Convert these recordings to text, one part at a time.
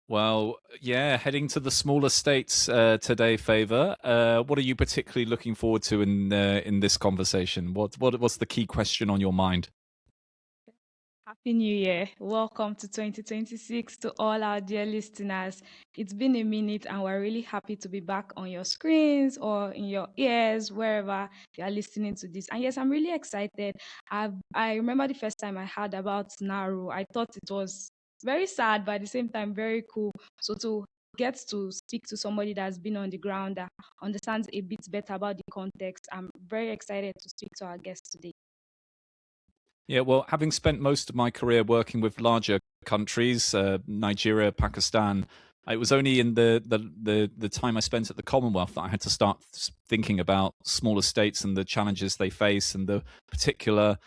Well, yeah, heading to the smaller states today, Favor. What are you particularly looking forward to in this conversation? What's the key question on your mind? Happy New Year. Welcome to 2026 to all our dear listeners. It's been a minute and we're really happy to be back on your screens or in your ears, wherever you are listening to this. And yes, I'm really excited. I remember the first time I heard about Nauru, I thought it was very sad, but at the same time, very cool. So to get to speak to somebody that's been on the ground that understands a bit better about the context, I'm very excited to speak to our guest today. Yeah, well, having spent most of my career working with larger countries, Nigeria, Pakistan, it was only in the time I spent at the Commonwealth that I had to start thinking about smaller states and the challenges they face and the particular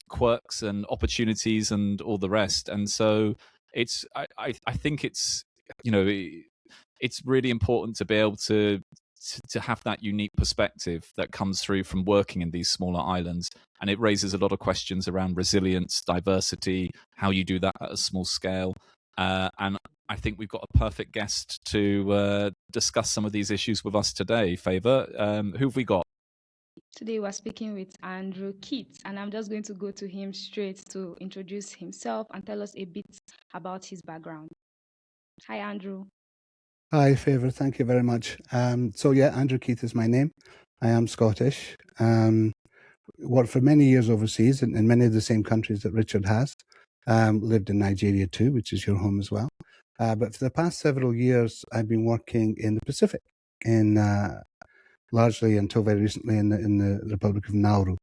quirks and opportunities and all the rest. And so I think it's you know it's really important to be able to have that unique perspective that comes through from working in these smaller islands. And it raises a lot of questions around resilience, diversity, how you do that at a small scale. And I think we've got a perfect guest to discuss some of these issues with us today. Favor, who have we got? Today we're speaking with Andrew Keats, and I'm just going to go to him straight to introduce himself and tell us a bit about his background. Hi, Andrew. Hi, Favour. Thank you very much. Andrew Keith is my name. I am Scottish. Worked for many years overseas in many of the same countries that Richard has. Lived in Nigeria too, which is your home as well. But for the past several years, I've been working in the Pacific, largely until very recently in the Republic of Nauru,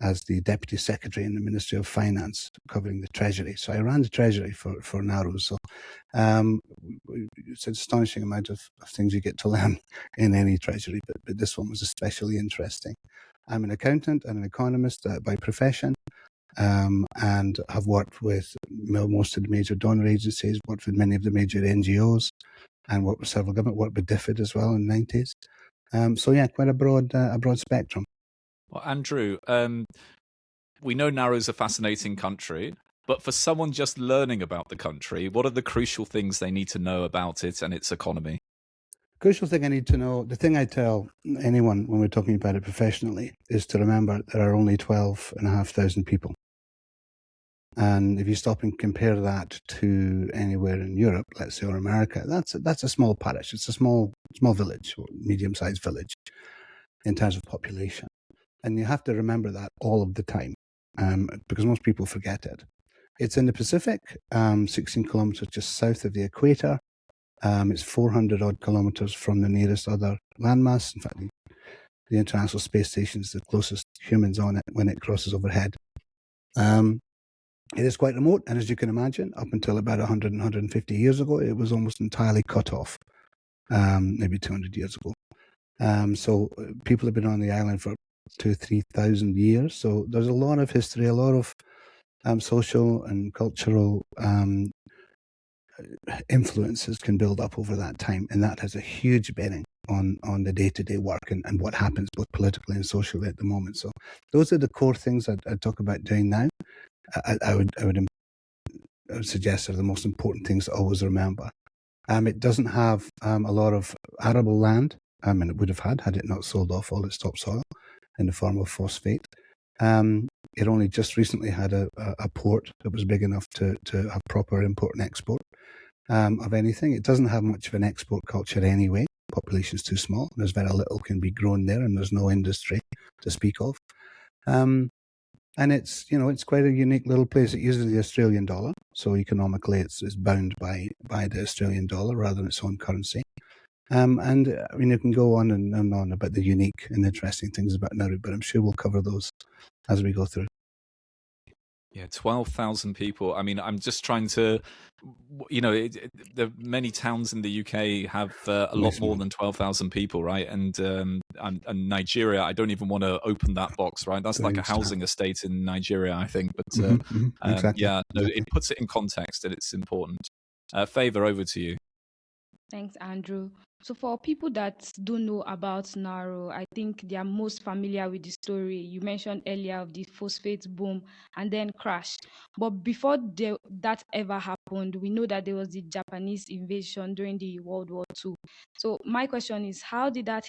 as the Deputy Secretary in the Ministry of Finance, covering the Treasury. So I ran the Treasury for Nauru. So it's an astonishing amount of things you get to learn in any Treasury, but this one was especially interesting. I'm an accountant and an economist by profession, and have worked with most of the major donor agencies, worked with many of the major NGOs, and worked with several government, worked with DFID as well in the 90s. Quite a broad spectrum. Well, Andrew, we know Nauru's a fascinating country, but for someone just learning about the country, what are the crucial things they need to know about it and its economy? Crucial thing I need to know, the thing I tell anyone when we're talking about it professionally, is to remember there are only 12,500 people. And if you stop and compare that to anywhere in Europe, let's say, or America, that's a small parish. It's a small village, or medium-sized village in terms of population. And you have to remember that all of the time, because most people forget it. It's in the Pacific, 16 kilometers just south of the equator. It's 400 odd kilometers from the nearest other landmass. In fact, the International Space Station is the closest humans on it when it crosses overhead. It is quite remote, and as you can imagine, up until about 100, 150 years ago, it was almost entirely cut off, maybe 200 years ago. So people have been on the island for 2,000-3,000 years. So there's a lot of history, a lot of social and cultural influences can build up over that time, and that has a huge bearing on the day-to-day work and what happens both politically and socially at the moment. So those are the core things I'd talk about doing now. I would suggest are the most important things to always remember. It doesn't have a lot of arable land, and it would have had it not sold off all its topsoil in the form of phosphate. It only just recently had a port that was big enough to have proper import and export of anything. It doesn't have much of an export culture anyway. Population's too small. There's very little can be grown there, and there's no industry to speak of. And it's quite a unique little place. It uses the Australian dollar, so economically it's bound by the Australian dollar rather than its own currency. You can go on and on about the unique and interesting things about Nauru, but I'm sure we'll cover those as we go through. Yeah, 12,000 people. I mean, I'm just trying to, the many towns in the UK have a lot more than 12,000 people, right? And Nigeria, I don't even want to open that box, right? That's like a housing estate in Nigeria, I think. But exactly. It puts it in context and it's important. Favor, over to you. Thanks, Andrew. So, for people that don't know about Nauru, I think they are most familiar with the story you mentioned earlier of the phosphate boom and then crash. But before that ever happened, happened. We know that there was the Japanese invasion during the World War II. So my question is, how did that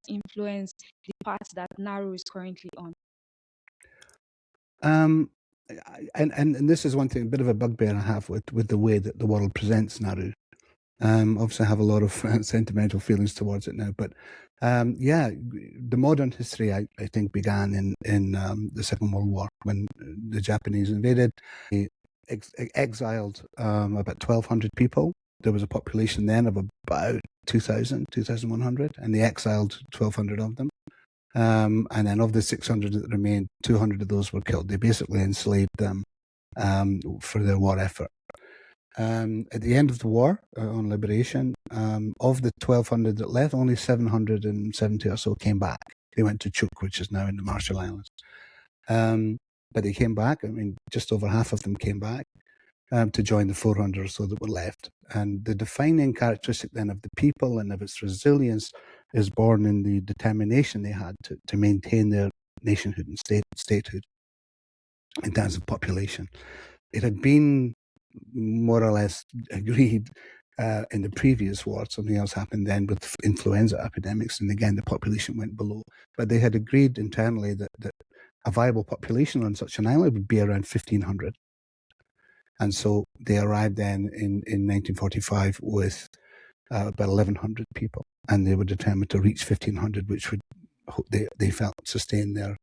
influence the path that Nauru is currently on? And this is one thing, a bit of a bugbear I have with the way that the world presents Nauru. Obviously, I have a lot of sentimental feelings towards it now, but the modern history I think began in the Second World War when the Japanese invaded. They exiled about 1,200 people. There was a population then of about 2,100, and they exiled 1,200 of them. And then of the 600 that remained, 200 of those were killed. They basically enslaved them for their war effort. At the end of the war, on liberation, of the 1,200 that left, only 770 or so came back. They went to Chuuk, which is now in the Marshall Islands. But they came back. I mean, just over half of them came back to join the 400 or so that were left. And the defining characteristic then of the people and of its resilience is born in the determination they had to maintain their nationhood and statehood in terms of population. It had been more or less agreed in the previous war. Something else happened then with influenza epidemics, and again the population went below. But they had agreed internally that a viable population on such an island would be around 1,500. And so they arrived then in 1945 with about 1,100 people, and they were determined to reach 1,500, which would they felt sustain their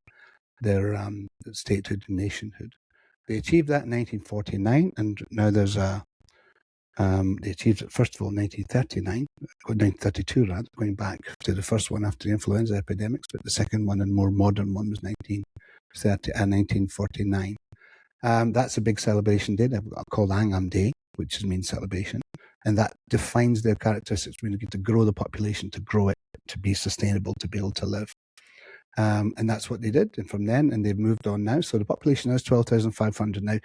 statehood and nationhood. They achieved that in 1949, and now there's they achieved it first of all in 1932 rather, going back to the first one after the influenza epidemics, but the second one and more modern one was 1949. That's a big celebration day called Angam Day, which means celebration, and that defines their characteristics. We're looking to grow the population, to grow it, to be sustainable, to be able to live. And that's what they did. And from then, and they've moved on now. So the population now is 12,500 now.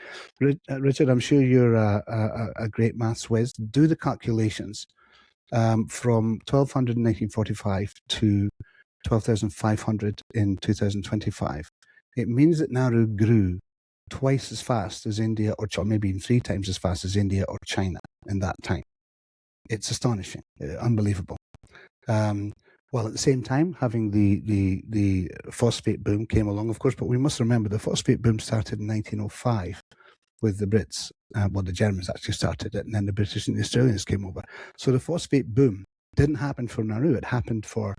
Richard, I'm sure you're a great maths whiz. Do the calculations from 1,200 in 1945 to 12,500 in 2025. It means that Nauru grew twice as fast as India, or maybe even 3 times as fast as India or China in that time. It's astonishing, unbelievable. While at the same time, having the phosphate boom came along, of course, but we must remember the phosphate boom started in 1905 with the Brits. The Germans actually started it, and then the British and the Australians came over. So the phosphate boom didn't happen for Nauru; it happened for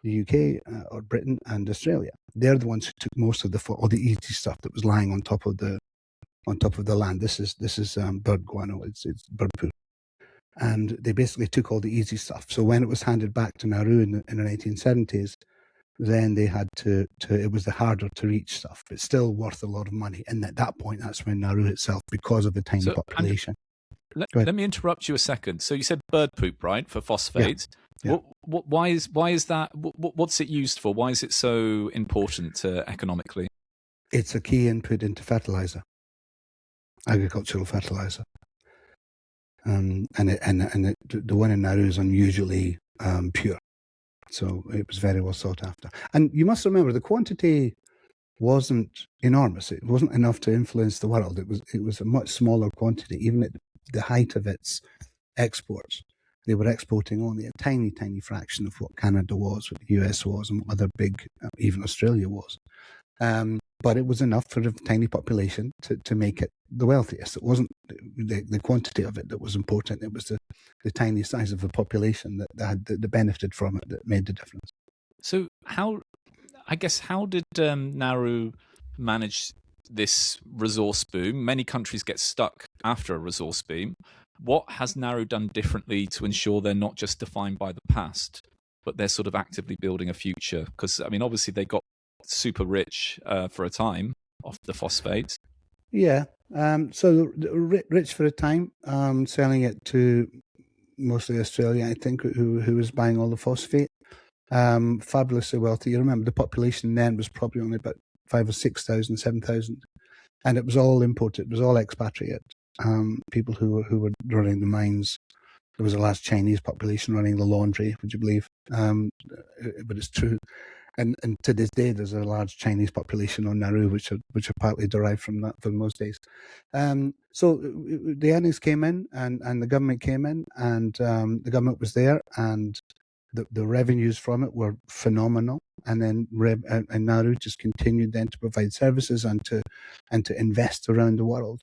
the UK or Britain and Australia. They're the ones who took most of all the easy stuff that was lying on top of the land. This is bird guano. It's bird poo. And they basically took all the easy stuff. So when it was handed back to Nauru in the 1970s, then they had to it was the harder to reach stuff, but still worth a lot of money. And at that point, that's when Nauru itself, because of the tiny population. Let me interrupt you a second. So you said bird poop, right, for phosphate? Yeah. Why is that? What's it used for? Why is it so important economically? It's a key input into fertilizer, agricultural fertilizer. And the one in Nauru is unusually pure, so it was very well sought after. And you must remember, the quantity wasn't enormous. It wasn't enough to influence the world. It was a much smaller quantity, even at the height of its exports. They were exporting only a tiny, tiny fraction of what Canada was, what the US was, and what other big, even Australia was. But it was enough for a tiny population to make it the wealthiest. It wasn't the quantity of it that was important. It was the tiny size of the population that benefited from it that made the difference. So how did Nauru manage this resource boom? Many countries get stuck after a resource boom. What has Nauru done differently to ensure they're not just defined by the past, but they're sort of actively building a future? Because, I mean, obviously they got super rich for a time off the phosphate. Yeah, so rich for a time, selling it to mostly Australia, I think, who was buying all the phosphate. Fabulously wealthy. You remember the population then was probably only about 5,000 or 6,000, 7,000, and it was all imported. It was all expatriate people who were running the mines. There was a large Chinese population running the laundry. Would you believe? But it's true. And to this day, there's a large Chinese population on Nauru, which are partly derived from that from those days. So the earnings came in, and the government came in, and the government was there, and the revenues from it were phenomenal. And then and Nauru just continued then to provide services and to invest around the world.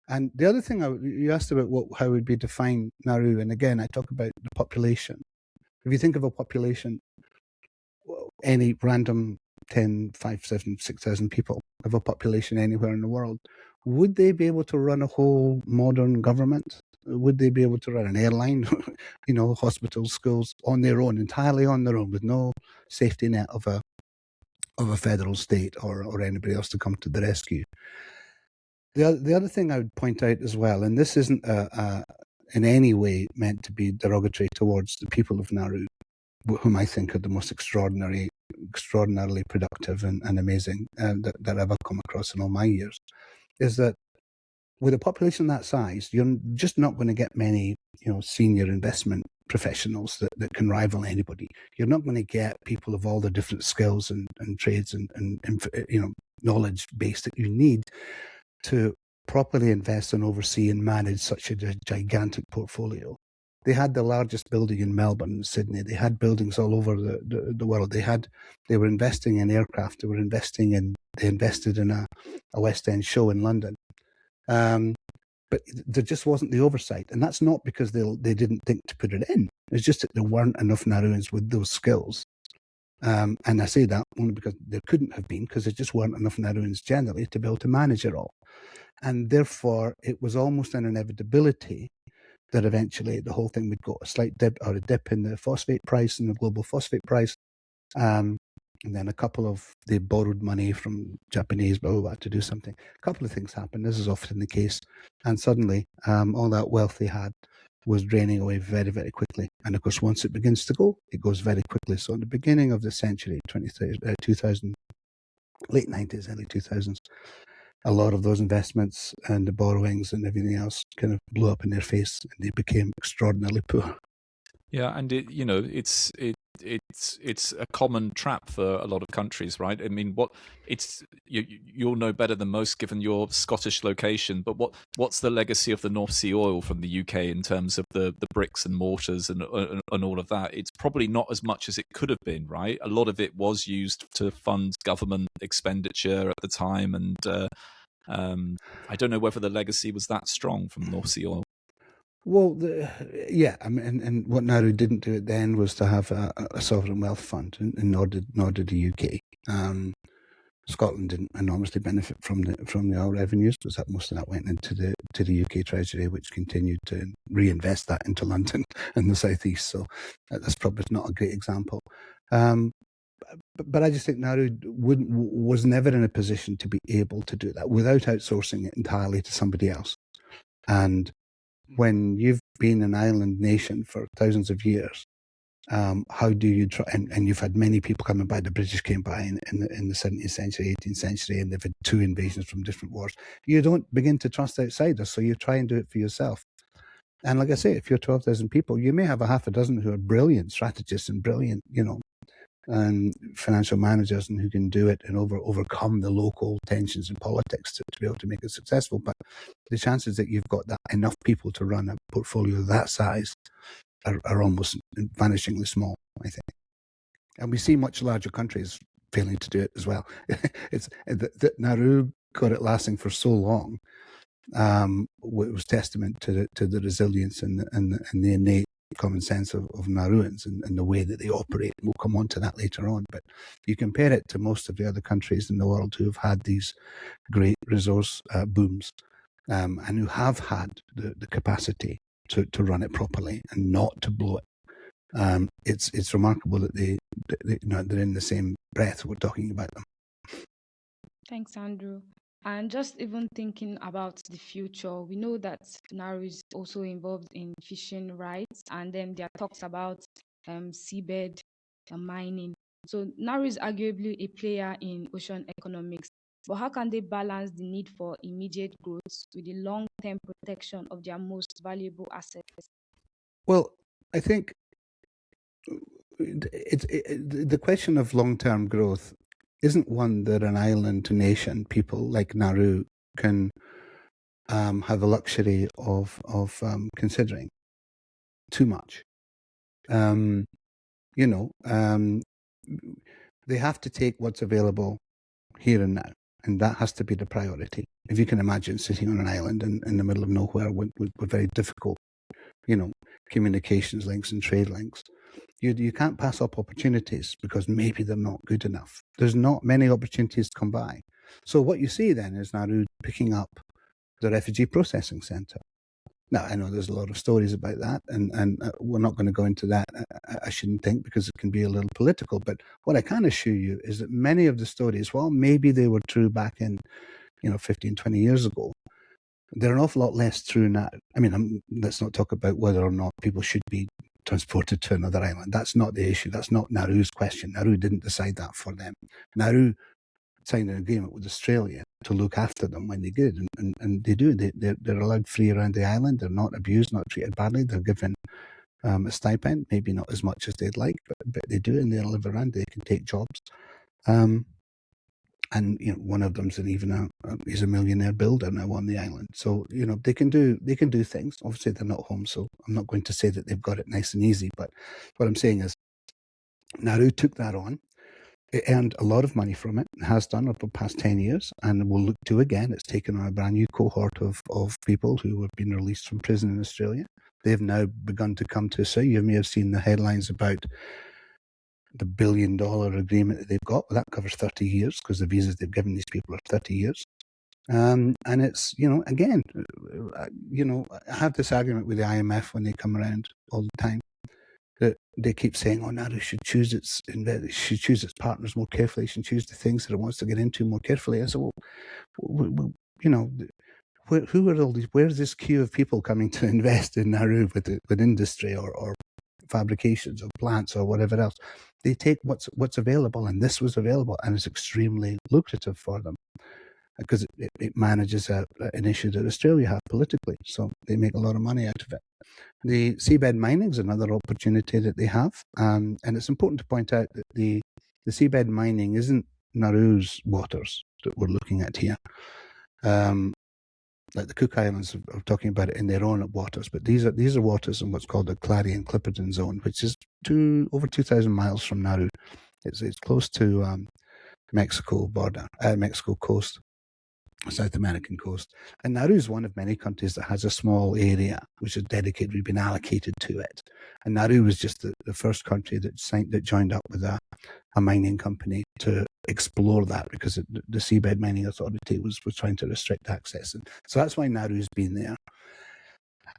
And the other thing you asked about how would we define Nauru, and again I talk about the population. If you think of a population, any random 10, 5, 7, 6,000 people of a population anywhere in the world, would they be able to run a whole modern government? Would they be able to run an airline, hospitals, schools on their own, entirely on their own, with no safety net of a federal state or anybody else to come to the rescue? The other thing I would point out as well, and this isn't in any way meant to be derogatory towards the people of Nauru, whom I think are the most extraordinarily productive and amazing that I've ever come across in all my years, is that with a population that size, you're just not going to get many, senior investment professionals that can rival anybody. You're not going to get people of all the different skills and trades and knowledge base that you need to properly invest and oversee and manage such a gigantic portfolio. They had the largest building in Melbourne and Sydney. They had buildings all over the world. They were investing in aircraft. They invested in a West End show in London. But there just wasn't the oversight. And that's not because they didn't think to put it in. It's just that there weren't enough Nauruans with those skills. And I say that only because there couldn't have been, because there just weren't enough Nauruans generally to be able to manage it all. And therefore, it was almost an inevitability that eventually the whole thing would go a slight dip in the phosphate price and the global phosphate price. And then they borrowed money from Japanese, blah, blah, blah, to do something. A couple of things happened. This is often the case. And suddenly, all that wealth they had was draining away very, very quickly. And of course, once it begins to go, it goes very quickly. So in the beginning of the century, 2000, late 90s, early 2000s, a lot of those investments and the borrowings and everything else kind of blew up in their face, and they became extraordinarily poor. Yeah, and it's a common trap for a lot of countries, right? I mean, you'll know better than most given your Scottish location, but what's the legacy of the North Sea oil from the UK in terms of the bricks and mortars and all of that? It's probably not as much as it could have been, right? A lot of it was used to fund government expenditure at the time, and I don't know whether the legacy was that strong from North Sea oil. Well, I mean, and what Nauru didn't do it then was to have a sovereign wealth fund, and nor did the UK. Scotland didn't enormously benefit from the oil revenues, because most of that went into the UK Treasury, which continued to reinvest that into London and the South East. So that's probably not a great example. But I just think Nauru was never in a position to be able to do that without outsourcing it entirely to somebody else. And when you've been an island nation for thousands of years, how do you try? And you've had many people coming by. The British came by in the 17th century, 18th century, and they've had 2 invasions from different wars. You don't begin to trust outsiders, so you try and do it for yourself. And like I say, if you're 12,000 people, you may have a half a dozen who are brilliant strategists and brilliant, and financial managers, and who can do it and overcome the local tensions in politics to be able to make it successful. But the chances that you've got enough people to run a portfolio that size are almost vanishingly small, I think. And we see much larger countries failing to do it as well. It's that Nauru got it lasting for so long. It was testament to the resilience and the innate common sense of Nauruans and the way that they operate. We'll come on to that later on. But you compare it to most of the other countries in the world who have had these great resource booms, and who have had the capacity to run it properly and not to blow it. It's remarkable that they're in the same breath we're talking about them. Thanks, Andrew. And just even thinking about the future, we know that Nauru is also involved in fishing rights, and then there are talks about seabed mining. So Nauru is arguably a player in ocean economics. But how can they balance the need for immediate growth with the long-term protection of their most valuable assets? Well, I think the question of long-term growth isn't one that an island nation, people like Nauru, can have the luxury of considering too much. They have to take what's available here and now, and that has to be the priority. If you can imagine sitting on an island in the middle of nowhere with very difficult, communications links and trade links, you can't pass up opportunities because maybe they're not good enough. There's not many opportunities to come by. So what you see then is Nauru picking up the refugee processing centre. Now, I know there's a lot of stories about that, and we're not going to go into that, I shouldn't think, because it can be a little political. But what I can assure you is that many of the stories, while maybe they were true back in 15, 20 years ago, they're an awful lot less true now. I mean, let's not talk about whether or not people should be transported to another island. That's not the issue. That's not Nauru's question. Nauru didn't decide that for them. Nauru signed an agreement with Australia to look after them when they did, and they do. They're allowed free around the island. They're not abused, not treated badly. They're given a stipend, maybe not as much as they'd like, but they do, and they live around. They can take jobs. And one of them's he's a millionaire builder now on the island. So they can do things. Obviously, they're not home, so I'm not going to say that they've got it nice and easy. But what I'm saying is, Nauru took that on. It earned a lot of money from it, has done over the past 10 years, and will look to again. It's taken on a brand new cohort of people who have been released from prison in Australia. They've now begun to come to Australia. You may have seen the headlines about the $1 billion agreement that they've got. Well, that covers 30 years because the visas they've given these people are 30 years. And it's, again, I have this argument with the IMF when they come around all the time. That they keep saying, Nauru should choose its partners more carefully. It should choose the things that it wants to get into more carefully. I said, who are all these? Where's this queue of people coming to invest in Nauru with industry or fabrications of plants or whatever else? They take what's available, and this was available, and it's extremely lucrative for them because it manages an issue that Australia have politically. So they make a lot of money out of it. The seabed mining is another opportunity that they have, and it's important to point out that the seabed mining isn't Nauru's waters that we're looking at here. Like the Cook Islands are talking about it in their own waters, but these are waters in what's called the Clarion-Clipperton Zone, which is over 2,000 miles from Nauru. It's close to Mexico border, Mexico coast. South American coast. And Nauru is one of many countries that has a small area which is dedicated, we've been allocated to it. And Nauru was just the first country that joined up with a mining company to explore that because the Seabed Mining Authority was trying to restrict access. And so that's why Nauru's been there.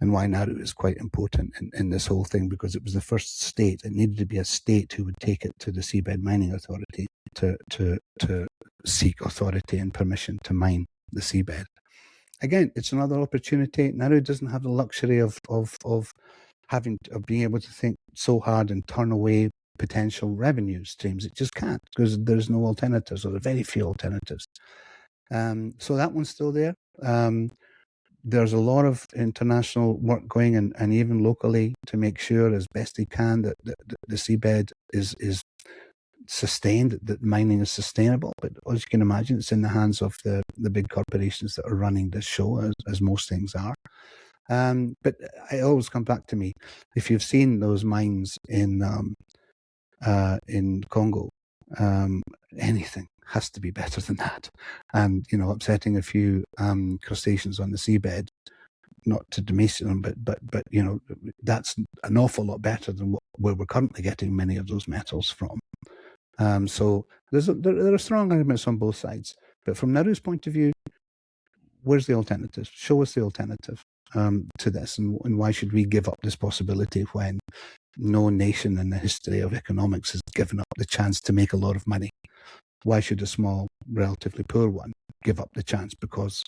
And why Nauru is quite important in this whole thing, because it was the first state. It needed to be a state who would take it to the Seabed Mining Authority to seek authority and permission to mine the seabed. Again, it's another opportunity. Nauru doesn't have the luxury of being able to think so hard and turn away potential revenue streams. It just can't, because there's no alternatives, or there are very few alternatives. So that one's still there. There's a lot of international work going, and even locally, to make sure as best they can that the seabed is sustained, that mining is sustainable. But as you can imagine, it's in the hands of the big corporations that are running this show, as most things are. But I always come back to me, if you've seen those mines in Congo, anything has to be better than that. And upsetting a few crustaceans on the seabed, not to demean them, but that's an awful lot better than where we're currently getting many of those metals from. So there are strong arguments on both sides. But from Nauru's point of view, where's the alternative? Show us the alternative to this, and why should we give up this possibility when no nation in the history of economics has given up the chance to make a lot of money? Why should a small, relatively poor one give up the chance because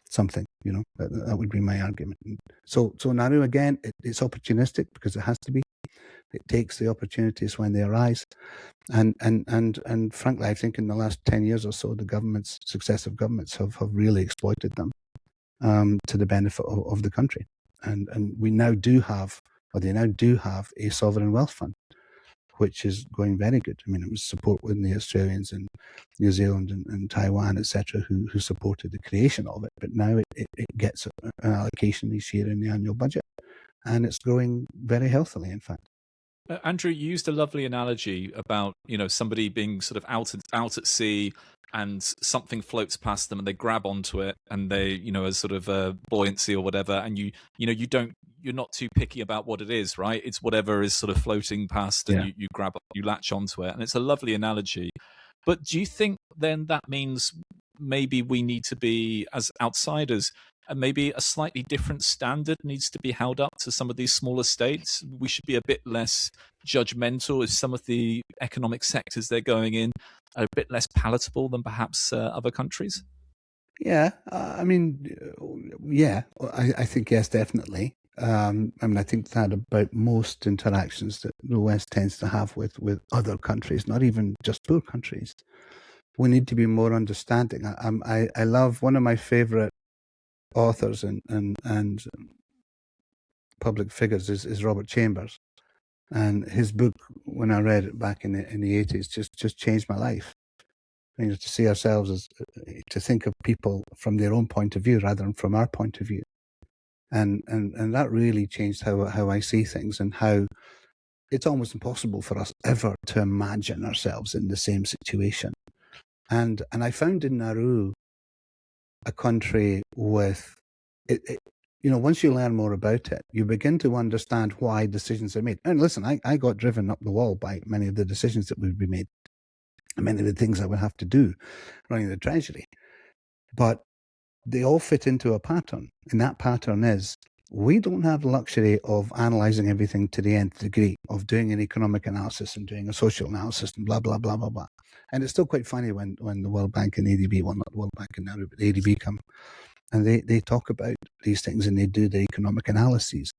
something, that would be my argument. So Nauru, again, it's opportunistic because it has to be. It takes the opportunities when they arise. And frankly, I think in the last 10 years or so, successive governments have really exploited them to the benefit of the country. And we now do have, or they now do have, a sovereign wealth fund, which is going very good. I mean, it was support with the Australians and New Zealand and Taiwan, etc., who supported the creation of it. But now it gets an allocation each year in the annual budget, and it's growing very healthily, in fact. Andrew, you used a lovely analogy about, somebody being sort of out at sea, and something floats past them and they grab onto it, and they, as sort of a buoyancy or whatever, and you're not too picky about what it is, right? It's whatever is sort of floating past, and you grab, you latch onto it, and it's a lovely analogy. But do you think then that means maybe we need to be, as outsiders, and maybe a slightly different standard needs to be held up to some of these smaller states? We should be a bit less judgmental if some of the economic sectors they're going in are a bit less palatable than perhaps other countries? Yeah, I think yes, definitely. I think that about most interactions that the West tends to have with other countries, not even just poor countries. We need to be more understanding. I love, one of my favorite authors and public figures is Robert Chambers, and his book, when I read it back in the 80s, just changed my life. To see ourselves as, to think of people from their own point of view rather than from our point of view, and that really changed how I see things, and how it's almost impossible for us ever to imagine ourselves in the same situation. And I found in Nauru a country with it, once you learn more about it, you begin to understand why decisions are made. And listen, I got driven up the wall by many of the decisions that would be made, many of the things I would have to do running the treasury. But they all fit into a pattern. And that pattern is, we don't have the luxury of analysing everything to the nth degree, of doing an economic analysis and doing a social analysis and blah, blah, blah, blah, blah. And it's still quite funny when the World Bank and ADB, well, not the World Bank and Nauru, but the ADB come, and they talk about these things, and they do the economic analyses.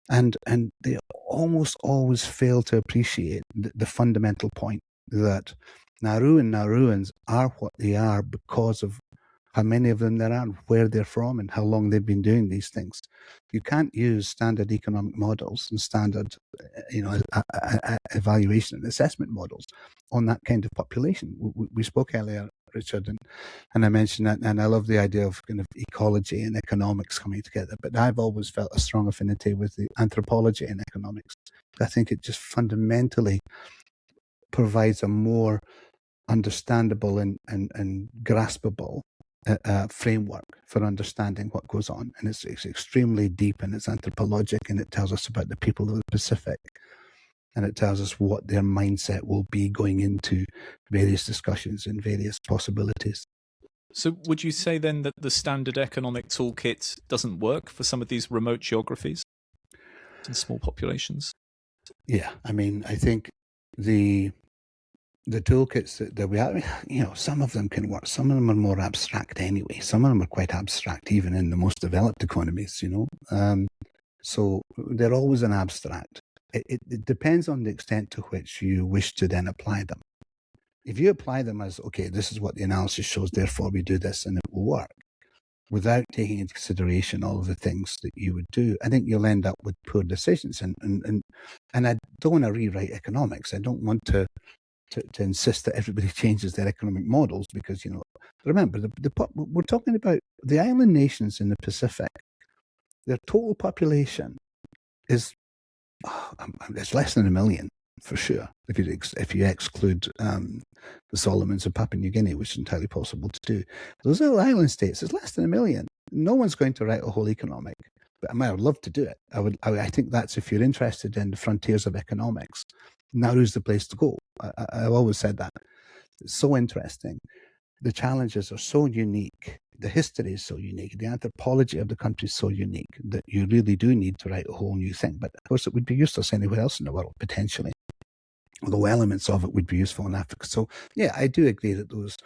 And they almost always fail to appreciate the fundamental point that Nauru and Nauruans are what they are because of how many of them there are, where they're from, and how long they've been doing these things. You can't use standard economic models and standard, evaluation and assessment models on that kind of population. We spoke earlier, Richard, and I mentioned that, and I love the idea of kind of ecology and economics coming together. But I've always felt a strong affinity with the anthropology and economics. I think it just fundamentally provides a more understandable and graspable framework for understanding what goes on. And it's extremely deep, and it's anthropologic, and it tells us about the people of the Pacific, and it tells us what their mindset will be going into various discussions and various possibilities. So would you say then that the standard economic toolkit doesn't work for some of these remote geographies and small populations? Yeah, I mean, I think the toolkits that we have, some of them can work. Some of them are more abstract anyway. Some of them are quite abstract, even in the most developed economies, So they're always an abstract. It depends on the extent to which you wish to then apply them. If you apply them as, okay, this is what the analysis shows, therefore we do this and it will work, without taking into consideration all of the things that you would do, I think you'll end up with poor decisions. And I don't want to rewrite economics. I don't want to insist that everybody changes their economic models, because, remember, we're talking about the island nations in the Pacific. Their total population is it's less than 1 million, for sure, if you exclude the Solomons and Papua New Guinea, which is entirely possible to do. Those little island states, it's less than 1 million. No one's going to write a whole economic, but I would love to do it. I think that's, if you're interested in the frontiers of economics, Nauru's the place to go. I've always said that. It's so interesting. The challenges are so unique. The history is so unique. The anthropology of the country is so unique that you really do need to write a whole new thing. But of course, it would be useless anywhere else in the world, potentially. Although elements of it would be useful in Africa. So, yeah, I do agree that those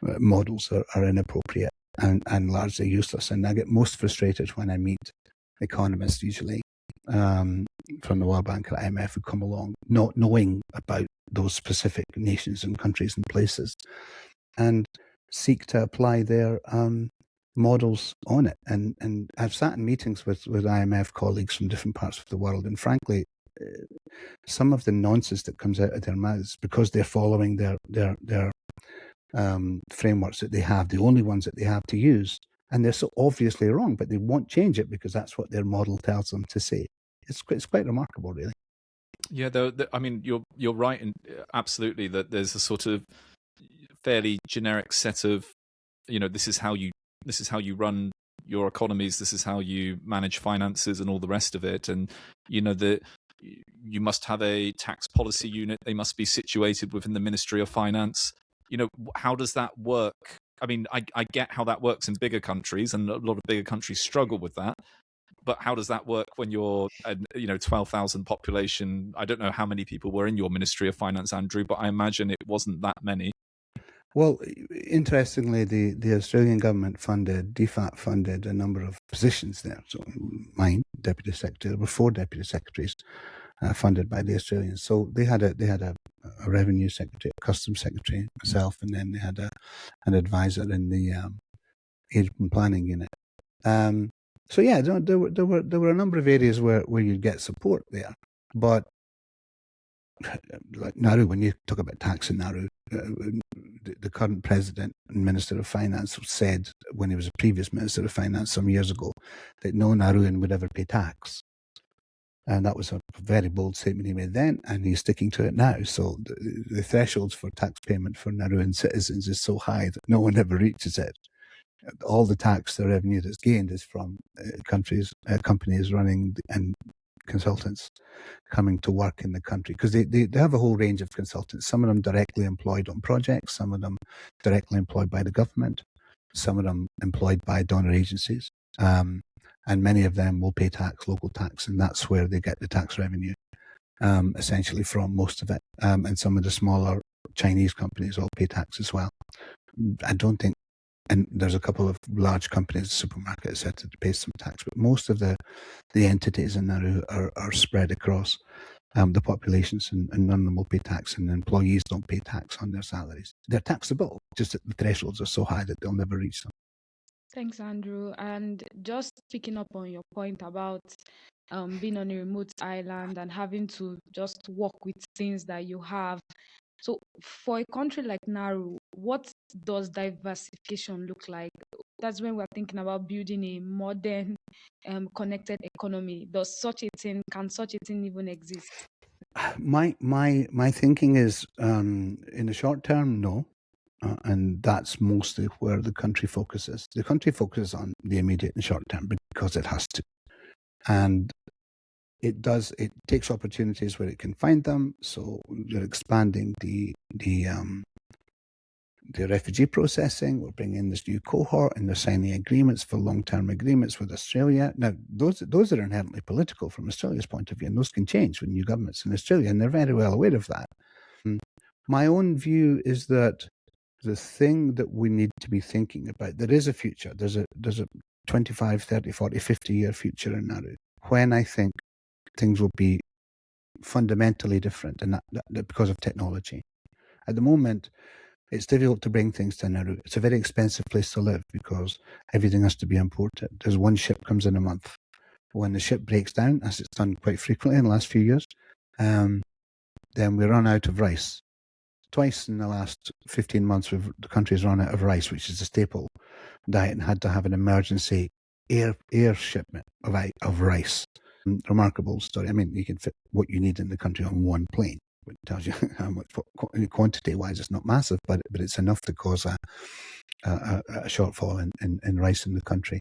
models are inappropriate and largely useless. And I get most frustrated when I meet economists, usually, from the World Bank or IMF, who come along not knowing about those specific nations and countries and places, and seek to apply their models on it. And I've sat in meetings with IMF colleagues from different parts of the world, and frankly, some of the nonsense that comes out of their mouths, because they're following their frameworks that they have, the only ones that they have to use, and they're so obviously wrong, but they won't change it because that's what their model tells them to say. It's quite remarkable, really. Yeah, I mean, you're right, and absolutely that there's a sort of fairly generic set of, this is how you run your economies, this is how you manage finances and all the rest of it, and that you must have a tax policy unit, they must be situated within the Ministry of Finance. How does that work? I mean, I get how that works in bigger countries, and a lot of bigger countries struggle with that. But how does that work when you're, 12,000 population? I don't know how many people were in your Ministry of Finance, Andrew, but I imagine it wasn't that many. Well, interestingly, the Australian government DFAT funded a number of positions there. So mine, Deputy Secretary, there were 4 Deputy Secretaries funded by the Australians. So they had a Revenue Secretary, a Customs Secretary, myself, and then they had an advisor in the Age and Planning Unit. So yeah, there were a number of areas where you'd get support there, but like Nauru, when you talk about tax in Nauru, the current president and Minister of Finance said, when he was a previous Minister of Finance some years ago, that no Nauruan would ever pay tax. And that was a very bold statement he made then, and he's sticking to it now. So the thresholds for tax payment for Nauruan citizens is so high that no one ever reaches it. All the tax, the revenue that's gained is from companies running and consultants coming to work in the country, because they have a whole range of consultants. Some of them directly employed on projects, some of them directly employed by the government, some of them employed by donor agencies, and many of them will pay tax, local tax, and that's where they get the tax revenue, essentially from most of it. And some of the smaller Chinese companies all pay tax as well. I don't think, and there's a couple of large companies, supermarkets, etc., to pay some tax, but most of the entities in Nauru are spread across the populations, and none of them will pay tax, and employees don't pay tax on their salaries. They're taxable, just that the thresholds are so high that they'll never reach them. Thanks, Andrew. And just picking up on your point about being on a remote island and having to just work with things that you have. So for a country like Nauru, what does diversification look like? That's when we're thinking about building a modern, connected economy. Can such a thing even exist? My thinking is, in the short term, no. And that's mostly where the country focuses. The country focuses on the immediate and short term because it has to. And it takes opportunities where it can find them. So they're expanding the refugee processing. We're bringing in this new cohort, and they're signing agreements for long-term agreements with Australia. Now, those are inherently political from Australia's point of view, and those can change with new governments in Australia, and they're very well aware of that. My own view is that the thing that we need to be thinking about, there is a future. There's a 25, 30, 40, 50-year future in Nauru, when I think things will be fundamentally different, and that because of technology. At the moment, it's difficult to bring things to Nauru. It's a very expensive place to live because everything has to be imported. There's one ship comes in a month. When the ship breaks down, as it's done quite frequently in the last few years, then we run out of rice. Twice in the last 15 months, the country's run out of rice, which is a staple diet, and had to have an emergency air shipment of rice. Remarkable story. I mean, you can fit what you need in the country on one plane. It tells you how much, quantity-wise, it's not massive, but it's enough to cause a shortfall in rice in the country.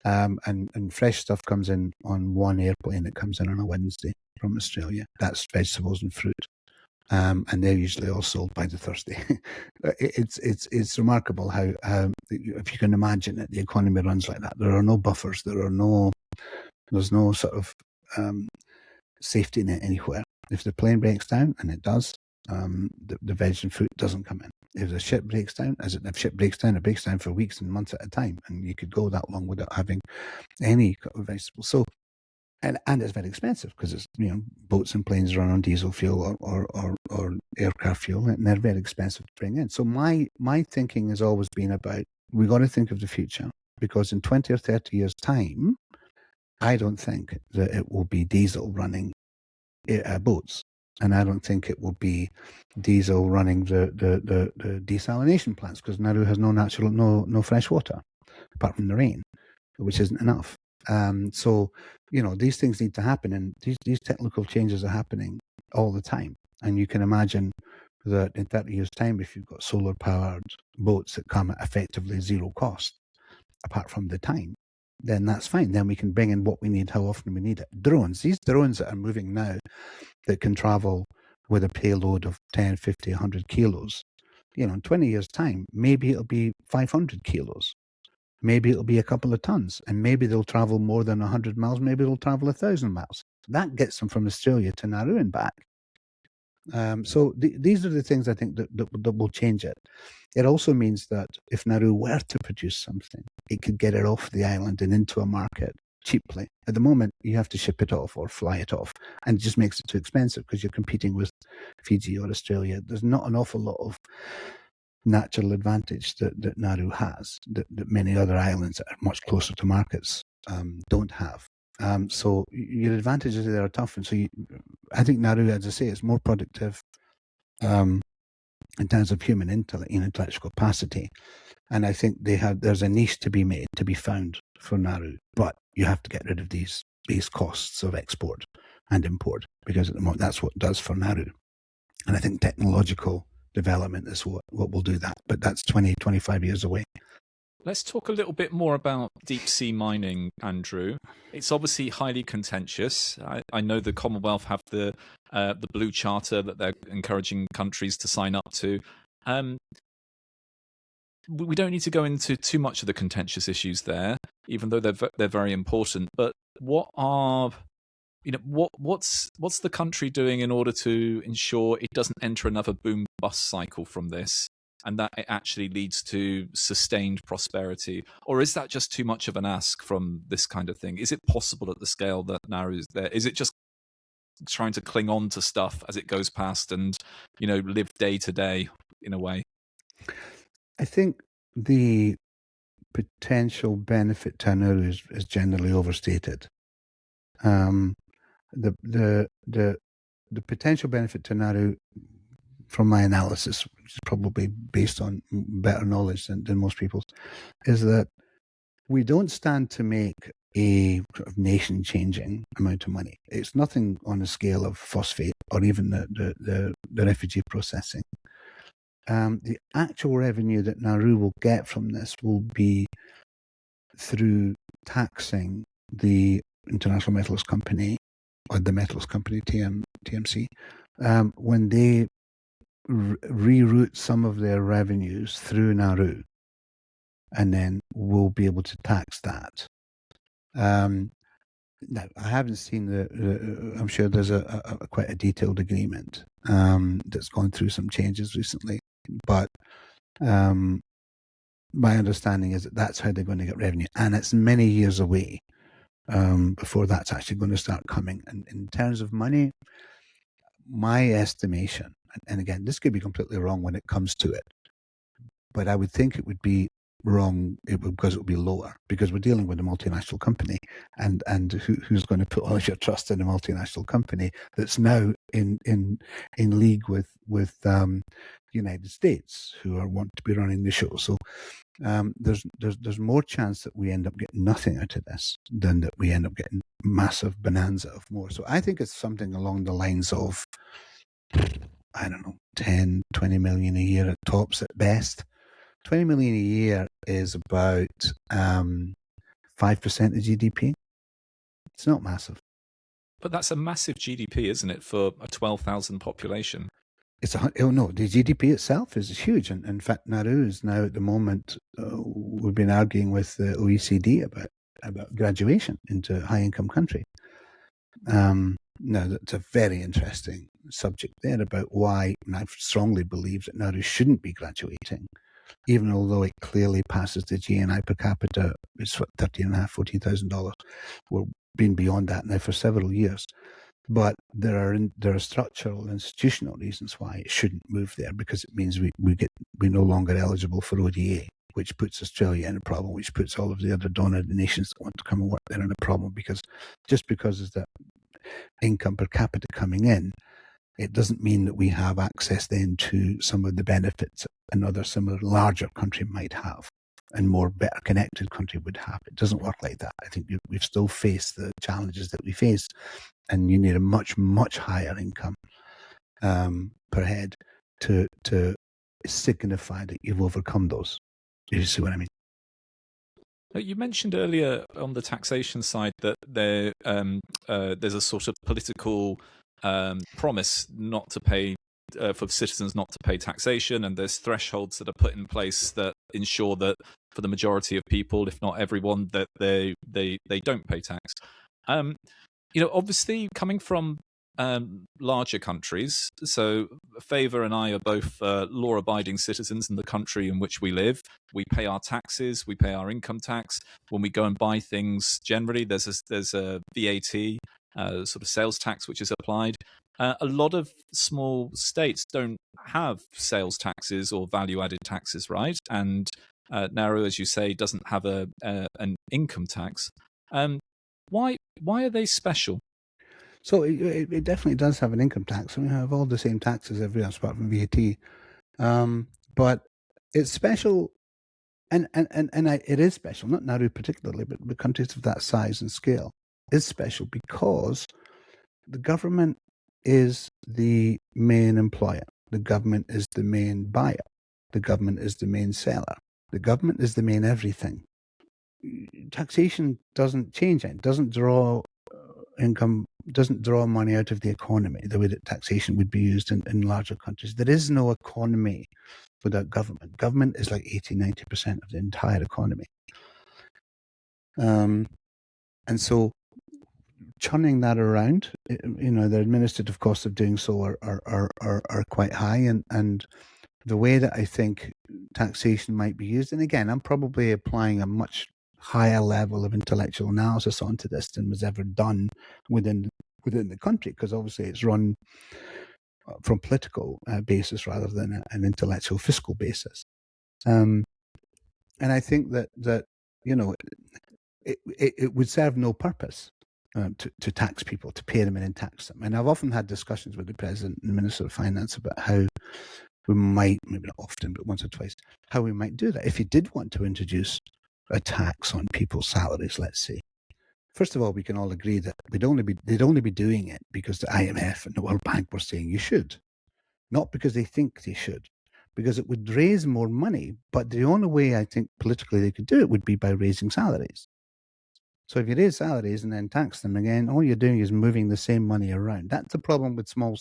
And fresh stuff comes in on one airplane. It comes in on a Wednesday from Australia. That's vegetables and fruit. And they're usually all sold by the Thursday. It's remarkable how, if you can imagine it, the economy runs like that. There are no buffers. There's no sort of safety net anywhere. If the plane breaks down, and it does, the veg and fruit doesn't come in. If the ship breaks down, it breaks down for weeks and months at a time, and you could go that long without having any vegetables. So, and it's very expensive because it's, boats and planes run on diesel fuel or aircraft fuel, and they're very expensive to bring in. So my thinking has always been about, we got to think of the future, because in 20 or 30 years' time, I don't think that it will be diesel running boats. And I don't think it will be diesel running the desalination plants, because Nauru has no fresh water apart from the rain, which isn't enough. So, these things need to happen, and these technical changes are happening all the time. And you can imagine that in 30 years' time, if you've got solar-powered boats that come at effectively zero cost, apart from the time, then that's fine. Then we can bring in what we need, how often we need it. Drones, these drones that are moving now that can travel with a payload of 10, 50, 100 kilos, in 20 years' time, maybe it'll be 500 kilos. Maybe it'll be a couple of tons, and maybe they'll travel more than 100 miles. Maybe they'll travel 1,000 miles. That gets them from Australia to Nauru and back. So these are the things I think that will change it. It also means that if Nauru were to produce something, it could get it off the island and into a market cheaply. At the moment, you have to ship it off or fly it off, and it just makes it too expensive because you're competing with Fiji or Australia. There's not an awful lot of natural advantage that Nauru has that many other islands that are much closer to markets don't have. So your advantages there are tough, and so I think Nauru, as I say, is more productive in terms of human intellectual capacity, and I think there's a niche to be found for Nauru, but you have to get rid of these costs of export and import, because at the moment that's what it does for Nauru, and I think technological development is what will do that, but that's 20, 25 years away. Let's talk a little bit more about deep sea mining, Andrew. It's obviously highly contentious. I know the Commonwealth have the Blue Charter that they're encouraging countries to sign up to. We don't need to go into too much of the contentious issues there, even though they're very important. But what's the country doing in order to ensure it doesn't enter another boom bust cycle from this, and that it actually leads to sustained prosperity? Or is that just too much of an ask from this kind of thing? Is it possible at the scale that Nauru is there? Is it just trying to cling on to stuff as it goes past and, live day to day in a way? I think the potential benefit to Nauru is generally overstated. The potential benefit to Nauru, from my analysis, which is probably based on better knowledge than most people's, is that we don't stand to make a sort of nation-changing amount of money. It's nothing on the scale of phosphate or even the refugee processing. The actual revenue that Nauru will get from this will be through taxing the International Metals Company, or the Metals Company, TMC, when they reroute some of their revenues through Nauru, and then we'll be able to tax that. Now, I haven't seen I'm sure there's a quite a detailed agreement that's gone through some changes recently, but my understanding is that that's how they're going to get revenue, and it's many years away before that's actually going to start coming. And in terms of money, my estimation, and again, this could be completely wrong when it comes to it, but I would think it would be wrong because it would be lower, because we're dealing with a multinational company, and who's going to put all your trust in a multinational company that's now in league with the United States, who want to be running the show. So there's more chance that we end up getting nothing out of this than that we end up getting massive bonanza of more. So I think it's something along the lines of, I don't know, 10, 20 million a year at tops at best. 20 million a year is about 5% of GDP. It's not massive. But that's a massive GDP, isn't it, for a 12,000 population? No, the GDP itself is huge. And in fact, Nauru is now at the moment, we've been arguing with the OECD about graduation into a high-income country. Now, that's a very interesting subject there about why, and I strongly believe that Nauru shouldn't be graduating, even although it clearly passes the GNI per capita. It's $13,500, $14,000. We've been beyond that now for several years. But there are structural, institutional reasons why it shouldn't move there, because it means we're no longer eligible for ODA, which puts Australia in a problem, which puts all of the other donor nations that want to come and work there in a problem, because is that income per capita coming in, it doesn't mean that we have access then to some of the benefits another similar larger country might have and more better connected country would have. It doesn't work like that. I think we've still faced the challenges that we face, and you need a much, much higher income per head to signify that you've overcome those. You see what I mean? You mentioned earlier on the taxation side that there's a sort of political promise not to pay for citizens not to pay taxation, and there's thresholds that are put in place that ensure that for the majority of people, if not everyone, that they don't pay tax. Obviously, coming from larger countries, so Favor and I are both law-abiding citizens in the country in which we live. We pay our taxes, we pay our income tax. When we go and buy things, generally there's a VAT, sort of sales tax, which is applied. A lot of small states don't have sales taxes or value-added taxes, right? And Nauru, as you say, doesn't have an income tax. Why are they special? So it definitely does have an income tax. We have all the same taxes everywhere apart from VAT. But it's special, and it is special, not Nauru particularly, but countries of that size and scale is special because the government is the main employer. The government is the main buyer. The government is the main seller. The government is the main everything. Taxation doesn't change it. It doesn't draw income, doesn't draw money out of the economy the way that taxation would be used in larger countries. There is no economy without government. Government is like 80-90% of the entire economy. And so churning that around, the administrative costs of doing so are quite high, and the way that I think taxation might be used, and again, I'm probably applying a much higher level of intellectual analysis onto this than was ever done within the country, because obviously it's run from political basis rather than an intellectual fiscal basis. And I think that it would serve no purpose to tax people, to pay them and then tax them. And I've often had discussions with the President and the Minister of Finance about how we might, maybe not often, but once or twice, how we might do that. If you did want to introduce a tax on people's salaries, let's say, first of all, we can all agree that they'd only be doing it because the IMF and the World Bank were saying you should, not because they think they should, because it would raise more money. But the only way I think politically they could do it would be by raising salaries. So if you raise salaries and then tax them again, all you're doing is moving the same money around. That's the problem with small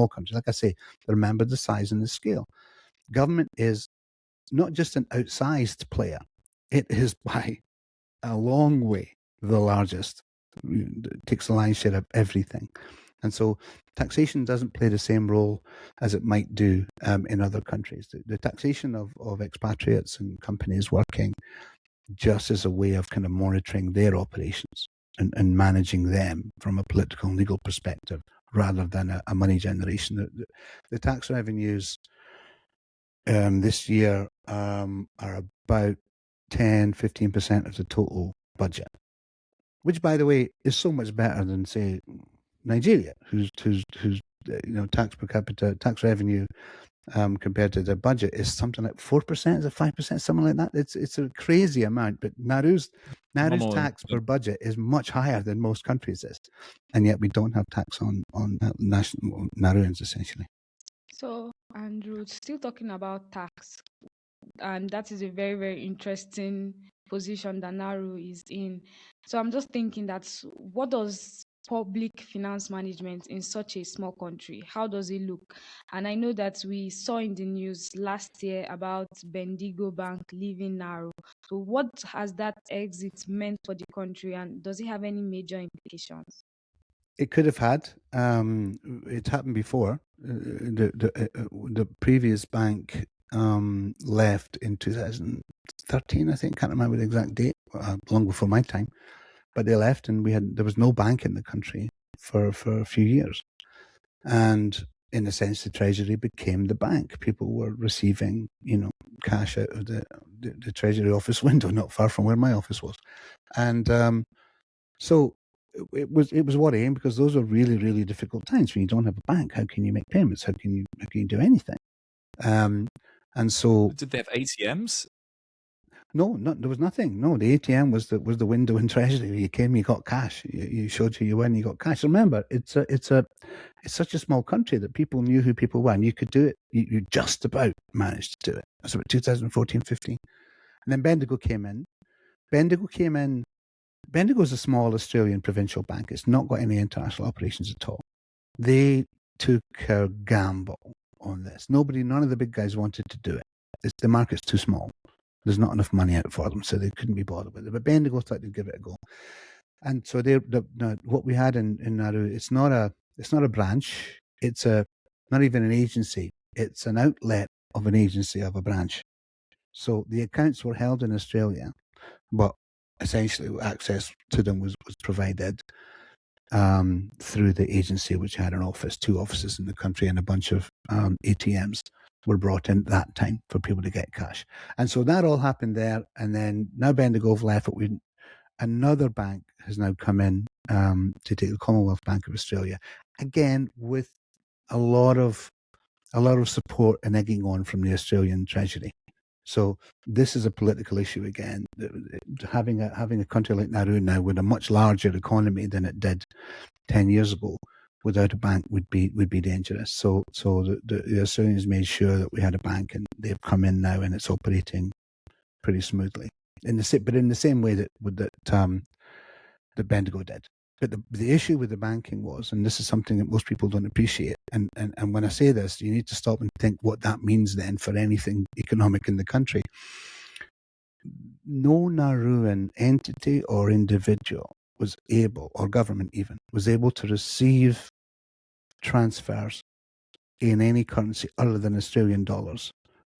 countries. Like I say, remember the size and the scale. Government is not just an outsized player. It is by a long way the largest. It takes the lion's share of everything. And so taxation doesn't play the same role as it might do in other countries. The taxation of expatriates and companies working just as a way of kind of monitoring their operations and managing them from a political and legal perspective rather than a money generation. The tax revenues this year are about 10-15% of the total budget, which, by the way, is so much better than, say, Nigeria, whose tax per capita, tax revenue compared to their budget is something like 4%, is it 5%, something like that. It's a crazy amount, but Nauru's tax per budget is much higher than most countries is, and yet we don't have tax on national Nauruans essentially. So, Andrew, still talking about tax, and that is a very, very interesting position that Nauru is in. So I'm just thinking that what does public finance management in such a small country, how does it look? And I know that we saw in the news last year about Bendigo Bank leaving Nauru. So what has that exit meant for the country, and does it have any major implications? It could have had. It happened before. The previous bank left in 2013, I think. Can't remember the exact date. Long before my time, but they left, and there was no bank in the country for a few years. And in a sense, the Treasury became the bank. People were receiving, cash out of the Treasury office window, not far from where my office was, and so it was worrying because those are really, really difficult times when you don't have a bank. How can you make payments? How can you do anything? And so, did they have ATMs? no, there was nothing. No, the ATM was the window in Treasury. You came, you got cash. You showed who you were, and you got cash. Remember, it's such a small country that people knew who people were, and you could do it. You just about managed to do it. That's about 2014, 15. And then Bendigo came in. Bendigo is a small Australian provincial bank. It's not got any international operations at all. They took a gamble on this. None of the big guys wanted to do it. The market's too small. There's not enough money out for them, so they couldn't be bothered with it. But Bendigo thought they'd give it a go. And so what we had in Nauru, it's not a branch. It's not even an agency. It's an outlet of an agency of a branch. So the accounts were held in Australia, but essentially access to them was provided through the agency, which had two offices in the country, and a bunch of ATMs were brought in at that time for people to get cash. And so that all happened there. And then now Bendigo have left, but another bank has now come in to take the Commonwealth Bank of Australia, again with a lot of support and egging on from the Australian Treasury. So this is a political issue again. Having a country like Nauru now with a much larger economy than it did 10 years ago without a bank would be dangerous. So the Australians made sure that we had a bank, and they've come in now, and it's operating pretty smoothly. But in the same way that Bendigo did. But the issue with the banking was, and this is something that most people don't appreciate, and when I say this, you need to stop and think what that means then for anything economic in the country. No Nauruan entity or individual was able, or government even, was able to receive transfers in any currency other than Australian dollars,